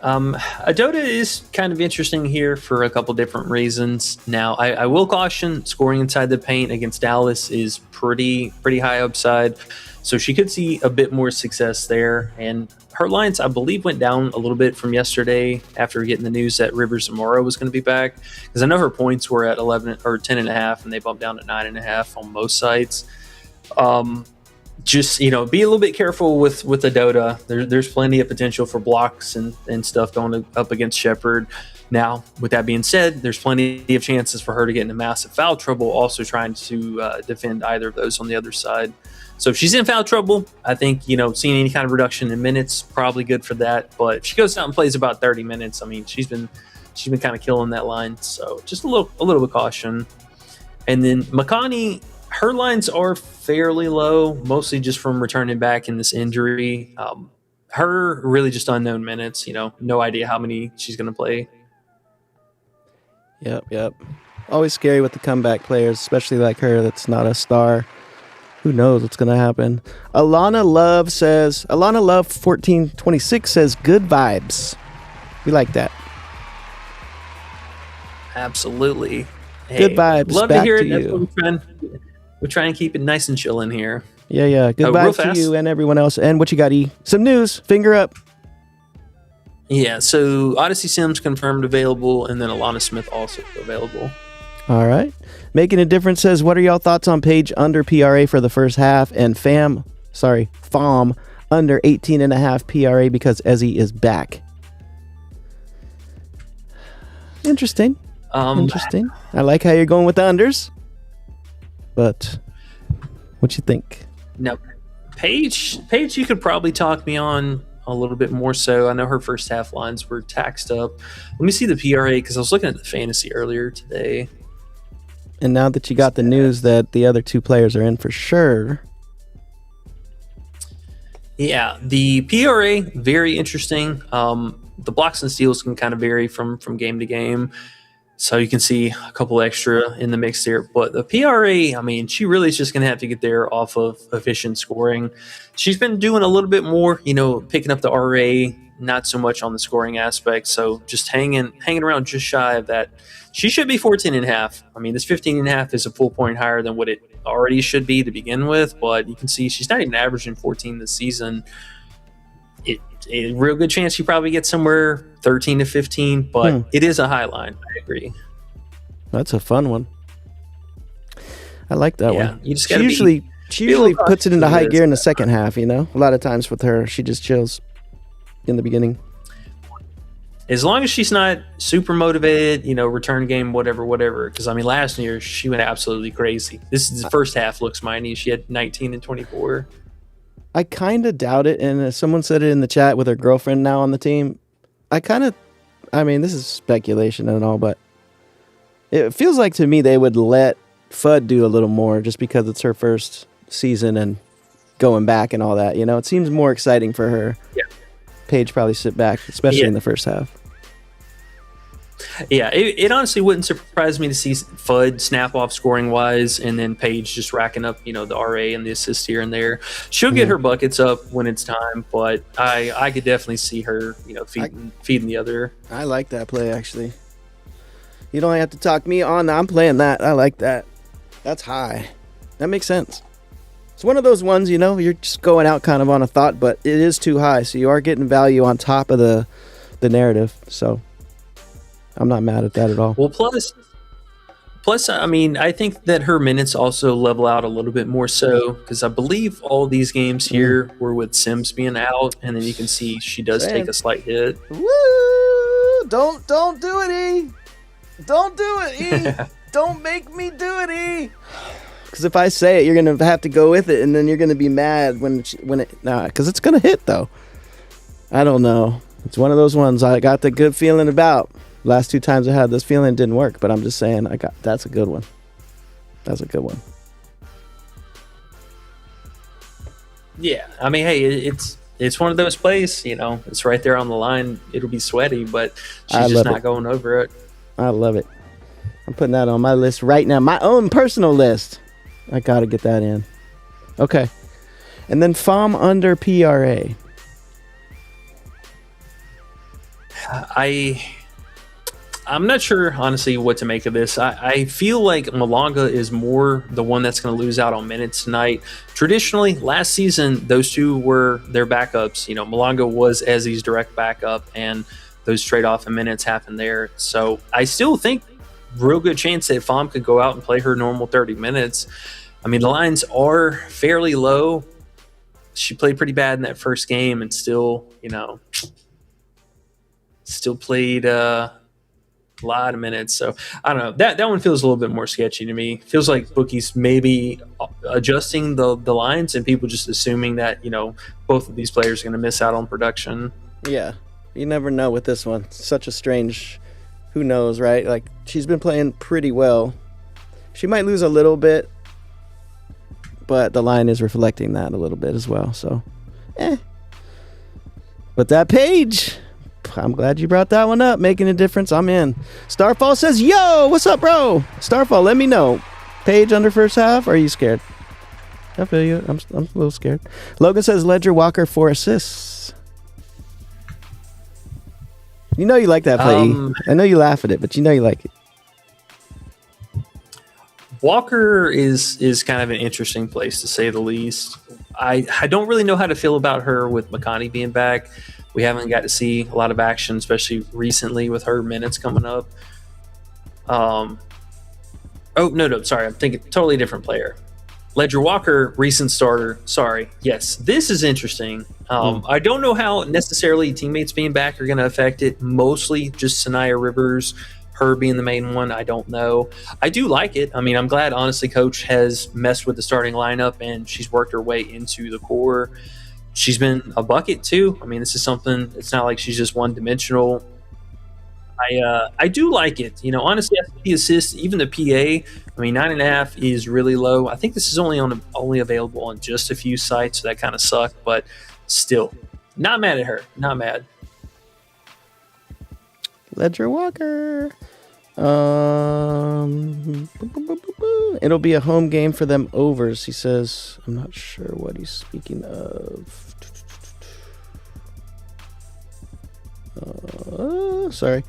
Adota is kind of interesting here for a couple different reasons. Now, I will caution scoring inside the paint against Dallas is pretty high upside, so she could see a bit more success there. And her lines, I believe, went down a little bit from yesterday after getting the news that Rivers and Morrow was going to be back, because I know her points were at 11 or 10.5, and they bumped down to 9.5 on most sites. Just be a little bit careful with Adota. There's plenty of potential for blocks and stuff going up against Shepherd. Now, with that being said, there's plenty of chances for her to get into massive foul trouble, also trying to defend either of those on the other side. So if she's in foul trouble, I think seeing any kind of reduction in minutes probably good for that. But if she goes out and plays about 30 minutes, I mean, she's been kind of killing that line. So just a little bit of caution. And then McConney, her lines are fairly low, mostly just from returning back in this injury. Her really just unknown minutes, no idea how many she's going to play. Yep. Always scary with the comeback players, especially like her that's not a star. Who knows what's going to happen? Alana Love 1426 says good vibes. We like that. Absolutely. Hey, Good vibes. Love Back to hear to it. That's you. what we try and keep it nice and chill in here. Yeah. Good real vibes to fast. you and everyone else. And what you got, E? Some news. Finger up. Yeah, so Odyssey Sims confirmed available, and then Alana Smith also available. All right. Making a difference says, what are y'all thoughts on Paige under PRA for the first half and FAM under 18.5 PRA because Ezzy is back? Interesting. Interesting. I like how you're going with the unders. But what you think? Now, Paige, you could probably talk me on a little bit more so. I know her first half lines were taxed up. Let me see the PRA because I was looking at the fantasy earlier today. And now that you got the news that the other two players are in for sure. Yeah, the PRA, very interesting. The blocks and steals can kind of vary from game to game. So you can see a couple extra in the mix there. But the PRA, I mean, she really is just going to have to get there off of efficient scoring. She's been doing a little bit more, picking up the RA, not so much on the scoring aspect. So just hanging around just shy of that. She should be 14.5. I mean, this 15.5 is a full point higher than what it already should be to begin with. But you can see she's not even averaging 14 this season. A real good chance she probably gets somewhere 13 to 15, but it is a high line. I agree. That's a fun one. I like that one. You just she gotta usually puts it into high gear in the this. second half, A lot of times with her, she just chills in the beginning. As long as she's not super motivated, return game, whatever. Because, I mean, last year she went absolutely crazy. This is the first half looks miney. She had 19 and 24. I kind of doubt it, and someone said it in the chat with her girlfriend now on the team. This is speculation and all, but it feels like to me they would let Fudd do a little more just because it's her first season and going back and all that. It seems more exciting for her. Yeah. Paige probably sit back, especially in the first half. Yeah, it honestly wouldn't surprise me to see Fudd snap off scoring wise, and then Paige just racking up, the RA and the assist here and there. She'll get her buckets up when it's time, but I could definitely see her, feeding the other. I like that play actually. You don't have to talk me on. I'm playing that. I like that. That's high. That makes sense. It's one of those ones, you're just going out kind of on a thought, but it is too high, so you are getting value on top of the narrative. So I'm not mad at that at all. Well, plus, I mean, I think that her minutes also level out a little bit more so because I believe all these games here were with Sims being out, and then you can see she does take a slight hit. Woo! Don't do it, E. Don't do it, E. Don't make me do it, E. Because if I say it, you're gonna have to go with it, and then you're gonna be mad because it's gonna hit though. I don't know. It's one of those ones I got the good feeling about. Last two times I had this feeling, it didn't work, but I'm just saying that's a good one. That's a good one. Yeah, I mean, hey, it's one of those plays. It's right there on the line. It'll be sweaty, but she's just not going over it. I love it. I'm putting that on my list right now. My own personal list. I got to get that in. Okay. And then FAM under PRA. I'm not sure, honestly, what to make of this. I feel like Malanga is more the one that's going to lose out on minutes tonight. Traditionally, last season, those two were their backups. Malanga was Ezzy's direct backup, and those trade-off in minutes happened there. So I still think real good chance that FAM could go out and play her normal 30 minutes. I mean, the lines are fairly low. She played pretty bad in that first game and still played a lot of minutes. So I don't know. That one feels a little bit more sketchy to me. Feels like bookies maybe adjusting the lines and people just assuming that, both of these players are going to miss out on production. Yeah. You never know with this one. Such a strange, who knows, right? Like, she's been playing pretty well. She might lose a little bit, but the line is reflecting that a little bit as well. So, But that Paige, I'm glad you brought that one up. Making a difference. I'm in. Starfall says, yo, what's up, bro? Starfall, let me know. Paige under first half? Or are you scared? I feel you. I'm a little scared. Logan says Ledger Walker 4 assists. You know you like that play. I know you laugh at it, but you know you like it. Walker is kind of an interesting place, to say the least. I don't really know how to feel about her with McConney being back. We haven't got to see a lot of action, especially recently with her minutes coming up. Oh, no, sorry. I'm thinking totally different player. Ledger Walker, recent starter. Sorry. Yes, this is interesting. I don't know how necessarily teammates being back are going to affect it. Mostly just Sanaya Rivers, her being the main one. I don't know. I do like it. I mean, I'm glad, honestly, Coach has messed with the starting lineup and she's worked her way into the core. She's been a bucket, too. I mean, this is something, it's not like she's just one-dimensional. I do like it. You know, honestly, the assists, even the PA, I mean, 9.5 is really low. I think this is only available on just a few sites, so that kind of sucked, but still, not mad at her. Not mad. Ledger Walker. It'll be a home game for them overs, he says. I'm not sure what he's speaking of. Sorry.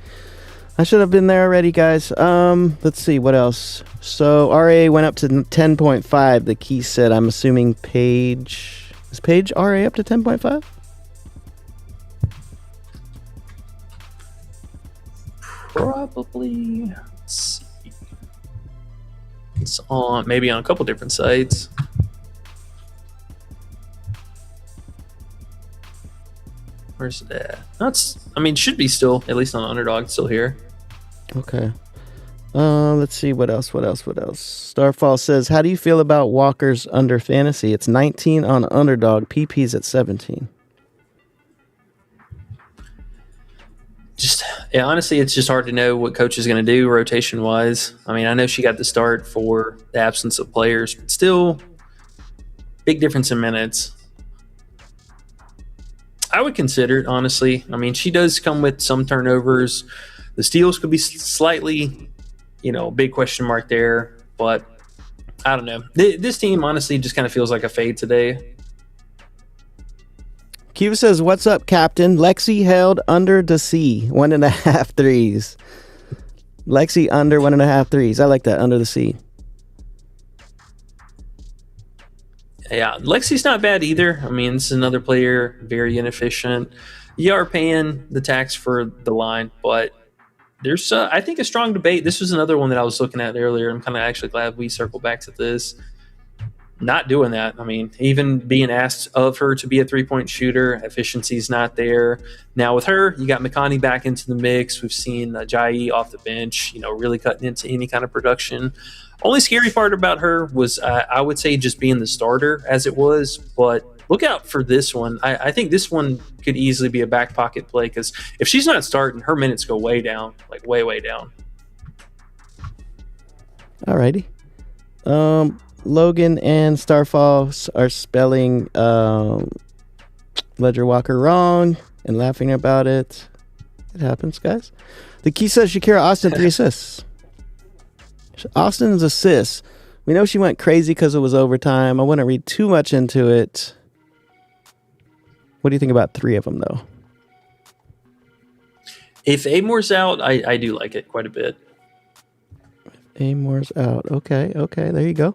I should have been there already, guys. Let's see, what else? So, RA went up to 10.5. The key said, I'm assuming Paige... Is Paige RA up to 10.5? Probably. Let's see. It's maybe on a couple different sites. Where's it at? Should be still, at least on Underdog, it's still here. Okay. Let's see, what else? Starfall says, how do you feel about Walker's under fantasy? It's 19 on Underdog. PP's at 17. Honestly, it's just hard to know what Coach is going to do rotation-wise. I mean, I know she got the start for the absence of players, but still, big difference in minutes. I would consider it, honestly. I mean, she does come with some turnovers. The steals could be slightly, big question mark there. But I don't know. This team, honestly, just kind of feels like a fade today. Kiva says, what's up, Captain? Lexi held under the C. 1.5 threes. Lexi under 1.5 threes. I like that, under the C. Yeah, Lexi's not bad either. I mean, this is another player, very inefficient. You are paying the tax for the line, but there's, I think, a strong debate. This was another one that I was looking at earlier. I'm kind of actually glad we circled back to this. Not doing that. I mean, even being asked of her to be a three-point shooter, efficiency's not there. Now with her, you got McConney back into the mix. We've seen Jai off the bench, really cutting into any kind of production. Only scary part about her was, I would say, just being the starter as it was. But look out for this one. I think this one could easily be a back pocket play because if she's not starting, her minutes go way down, like way, way down. Alrighty. Logan and Starfall are spelling Ledger Walker wrong and laughing about it. It happens, guys. The key says Shakira Austin 3 assists. Austin's assists. We know she went crazy because it was overtime. I wouldn't read too much into it. What do you think about 3 of them, though? If Amore's out, I do like it quite a bit. Amore's out. Okay, there you go.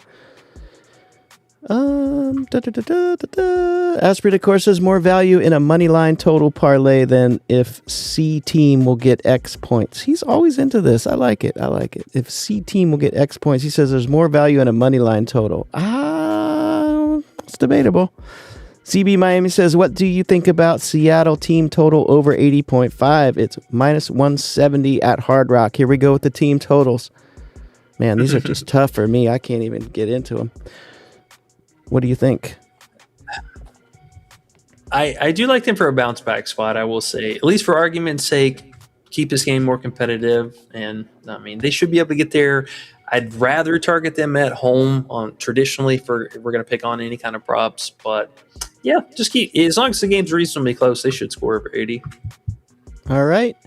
Asprey, of course, says more value in a money line total parlay than if C team will get X points. He's always into this. I like it. If C team will get X points, he says there's more value in a money line total. It's debatable. CB Miami says, what do you think about Seattle team total over 80.5? It's minus 170 at Hard Rock. Here we go with the team totals. Man, these are just tough for me. I can't even get into them. What do you think? I do like them for a bounce back spot, I will say. At least for argument's sake, keep this game more competitive. And, I mean, they should be able to get there. I'd rather target them at home traditionally if we're going to pick on any kind of props. But, yeah, just keep – as long as the game's reasonably close, they should score over 80. All right.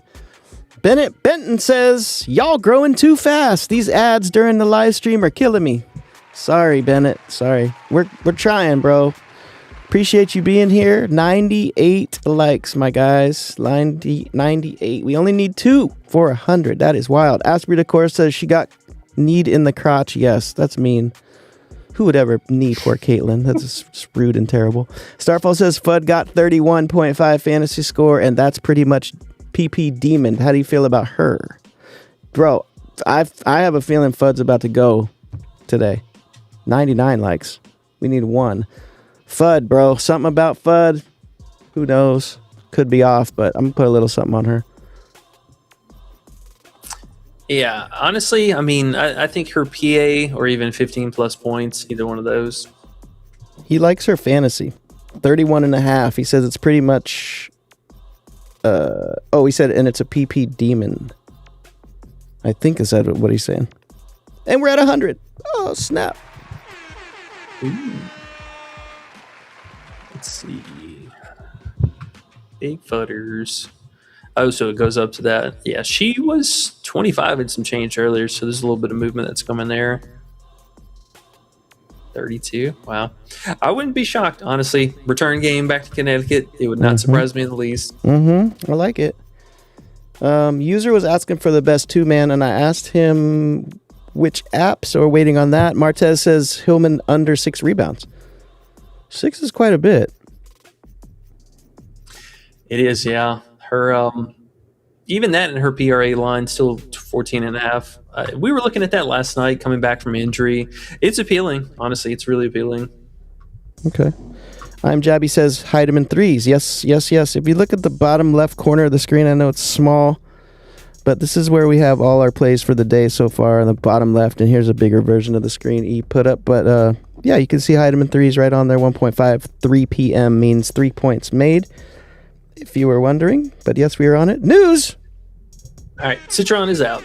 Bennett Benton says, y'all growing too fast. These ads during the live stream are killing me. Sorry, Bennett. Sorry. We're trying, bro. Appreciate you being here. 98 likes, my guys. 98. We only need 2 for 100. That is wild. Asprey Decor says she got kneed in the crotch. Yes, that's mean. Who would ever knee poor Caitlin? That's just rude and terrible. Starfall says Fudd got 31.5 fantasy score, and that's pretty much PP Demon. How do you feel about her? Bro, I have a feeling Fudd's about to go today. 99 likes. We need 1. Fudd, bro. Something about Fudd. Who knows? Could be off, but I'm going to put a little something on her. Yeah, honestly, I mean, I think her PA or even 15 plus points, either one of those. He likes her fantasy. 31.5. He says it's pretty much... he said, and it's a PP Demon. I think is that what he's saying. And we're at 100. Oh, snap. Ooh. Let's see. Big Fudders. Oh, so it goes up to that. Yeah, she was 25 and some change earlier, so there's a little bit of movement that's coming there. 32. Wow. I wouldn't be shocked, honestly. Return game back to Connecticut. It would not surprise me in the least. I like it. User was asking for the best 2-man, and I asked him which app, so we're waiting on that. Martez says Hillman under 6 rebounds. 6 is quite a bit. It is, yeah. Her even that in her PRA line still 14.5. We were looking at that last night coming back from injury. It's appealing, honestly. It's really appealing. Okay. I'm Jabby says hide him in 3s. Yes. If you look at the bottom left corner of the screen, I know it's small, but this is where we have all our plays for the day so far on the bottom left, and here's a bigger version of the screen E put up. But yeah, you can see hide him in 3s right on there. 1.5 3 p.m. means 3 points made. If you were wondering, but yes, we are on it. News! All right, Citron is out.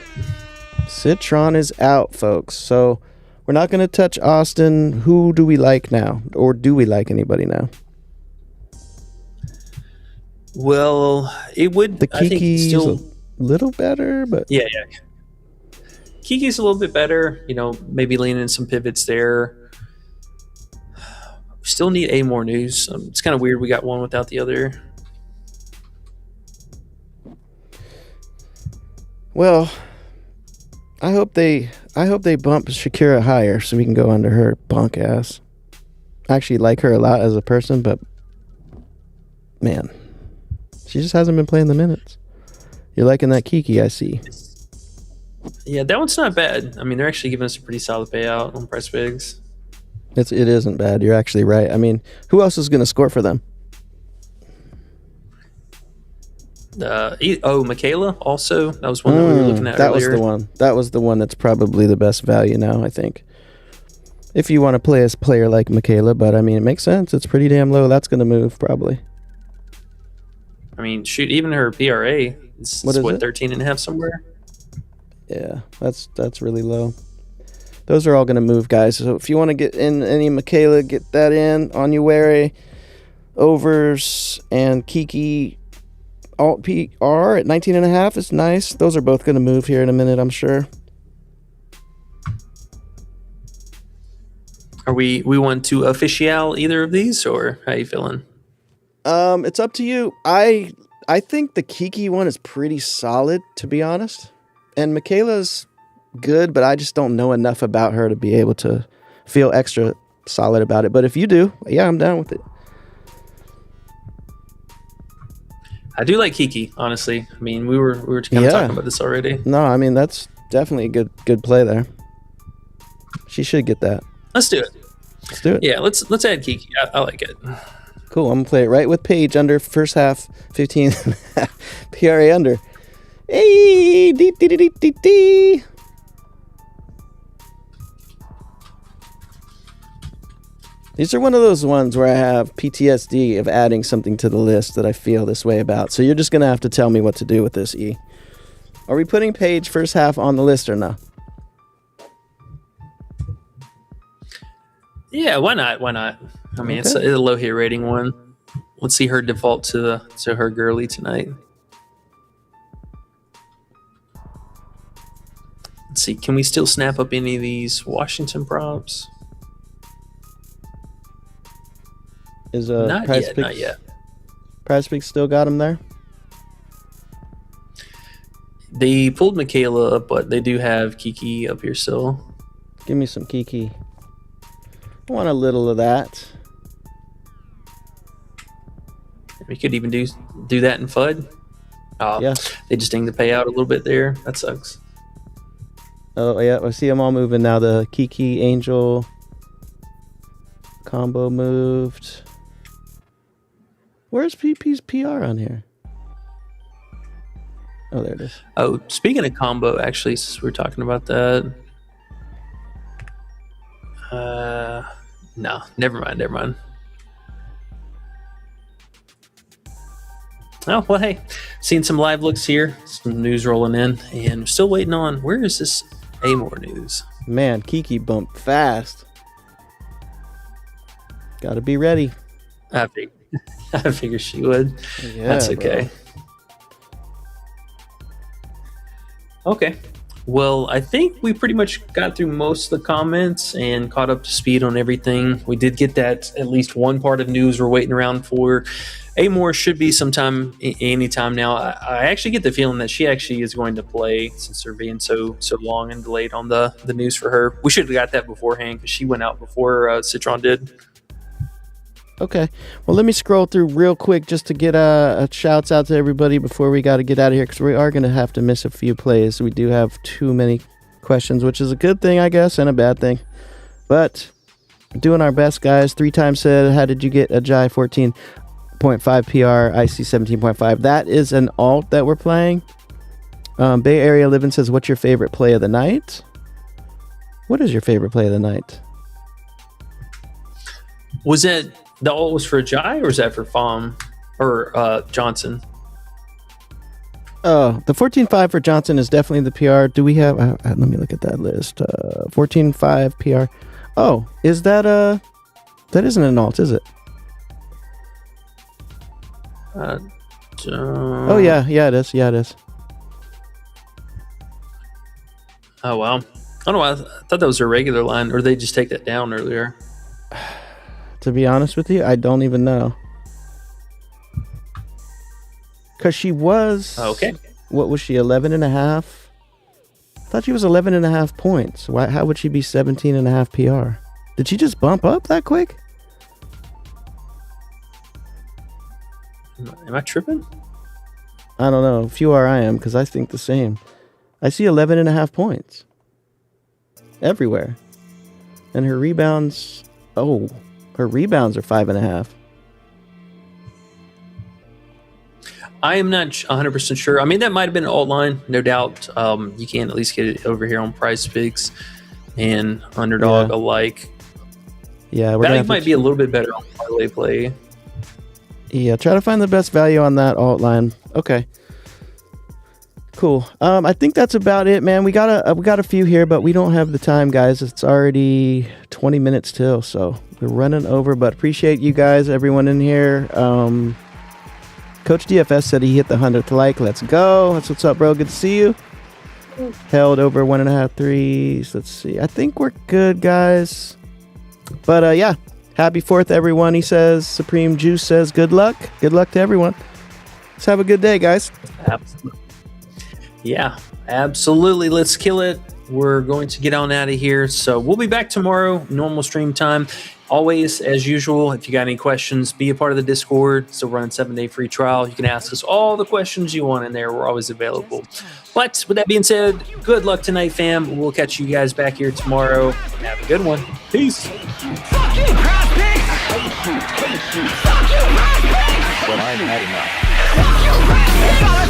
Citron is out, folks. So we're not going to touch Austin. Who do we like now? Or do we like anybody now? Well, it would... The Kiki's still a little better, but... Yeah. Kiki's a little bit better. You know, maybe leaning in some pivots there. Still need a more news. It's kind of weird we got one without the other. Well, I hope they bump Shakira higher so we can go under her bunk ass. I actually like her a lot as a person, but man, she just hasn't been playing the minutes. You're liking that Kiki, I see. Yeah, that one's not bad. I mean, they're actually giving us a pretty solid payout on Prizepicks. It isn't bad. You're actually right. I mean, who else is going to score for them? Michaela also. That was one that we were looking at that earlier. Was the one. That was the one that's probably the best value now, I think. If you want to play as a player like Michaela, but I mean, it makes sense. It's pretty damn low. That's going to move probably. I mean, shoot, even her PRA is what, 13.5 somewhere? Yeah, that's really low. Those are all going to move, guys. So if you want to get in any Michaela, get that in. Onuere, Overs, and Kiki Alt PR at 19.5 is nice. Those are both going to move here in a minute, I'm sure. Are we want to official either of these, or how you feeling? It's up to you. I think the Kiki one is pretty solid, to be honest. And Michaela's good, but I just don't know enough about her to be able to feel extra solid about it. But if you do, yeah, I'm down with it. I do like Kiki, honestly. I mean, we were kind of talking about this already. No, I mean, that's definitely a good play there. She should get that. Let's do it. Let's do it. Yeah, let's add Kiki. I like it. Cool. I'm gonna play it right with Paige under first half 15 PRA under. Hey, dee dee dee dee dee dee. These are one of those ones where I have PTSD of adding something to the list that I feel this way about. So you're just going to have to tell me what to do with this, E. Are we putting Paige first half on the list or no? Yeah, why not? Why not? I mean, it's a low hit rating one. Let's see her default to her girly tonight. Let's see. Can we still snap up any of these Washington props? Is Not yet. Prizepicks still got him there? They pulled Michaela up, but they do have Kiki up here still. Give me some Kiki. I want a little of that. We could even do that in FUD. Yeah. They just dinged the payout a little bit there. That sucks. Oh, yeah. I see them all moving now. The Kiki Angel combo moved. Where's PP's PR on here? Oh, there it is. Oh, speaking of combo, actually, since we're talking about that. No, never mind. Oh, well, hey, seeing some live looks here, some news rolling in, and still waiting on, where is this Amore news? Man, Kiki bumped fast. Gotta be ready. I figure she would. Yeah, that's okay. Okay. Well, I think we pretty much got through most of the comments and caught up to speed on everything. We did get that at least one part of news we're waiting around for. Amore should be sometime, anytime now. I actually get the feeling that she actually is going to play since they're being so long and delayed on the news for her. We should have got that beforehand because she went out before Citron did. Okay. Well, let me scroll through real quick just to get a shouts out to everybody before we got to get out of here because we are going to have to miss a few plays. We do have too many questions, which is a good thing, I guess, and a bad thing. But doing our best, guys. 3 times said, how did you get a Jai 14.5 PR, IC 17.5? That is an alt that we're playing. Bay Area Living says, what's your favorite play of the night? What is your favorite play of the night? Was that the alt was for Jai or is that for Fom or Johnson? Oh, the 14.5 for Johnson is definitely the PR. Do we have... let me look at that list. 14.5 PR. Oh, is that... that isn't an alt, is it? Oh, yeah, it is. Yeah, it is. Oh, wow. I don't know why. I thought that was her regular line, or they just take that down earlier. To be honest with you, I don't even know. Because she was... Okay. What was she, 11.5? I thought she was 11.5 points. How would she be 17.5 PR? Did she just bump up that quick? Am I tripping? I don't know. If you are, I am, because I think the same. I see 11.5 points. Everywhere. And her rebounds... Oh, her rebounds are 5.5. I am not 100% sure. I mean, that might have been an alt line, no doubt. You can at least get it over here on Prizepicks and Underdog alike. Yeah, that might be a little bit better on parlay play. Yeah, try to find the best value on that alt line. Okay. Cool. I think that's about it, man. We got a few here, but we don't have the time, guys. It's already 20 minutes till, so we're running over. But appreciate you guys, everyone in here. Coach DFS said he hit the 100th like. Let's go. That's what's up, bro. Good to see you. Held over 1.5 threes. Let's see. I think we're good, guys. But yeah, happy 4th, everyone. He says. Supreme Juice says good luck. Good luck to everyone. Let's have a good day, guys. Absolutely. Yeah, absolutely. Let's kill it. We're going to get on out of here. So we'll be back tomorrow, normal stream time. Always, as usual, if you got any questions, be a part of the Discord. Still running 7-day free trial. You can ask us all the questions you want in there. We're always available. But with that being said, good luck tonight, fam. We'll catch you guys back here tomorrow. Have a good one. Peace. Fuck you, Prizepicks! Fuck you, Prizepicks! Well, I'm had enough. Fuck you, Prizepicks!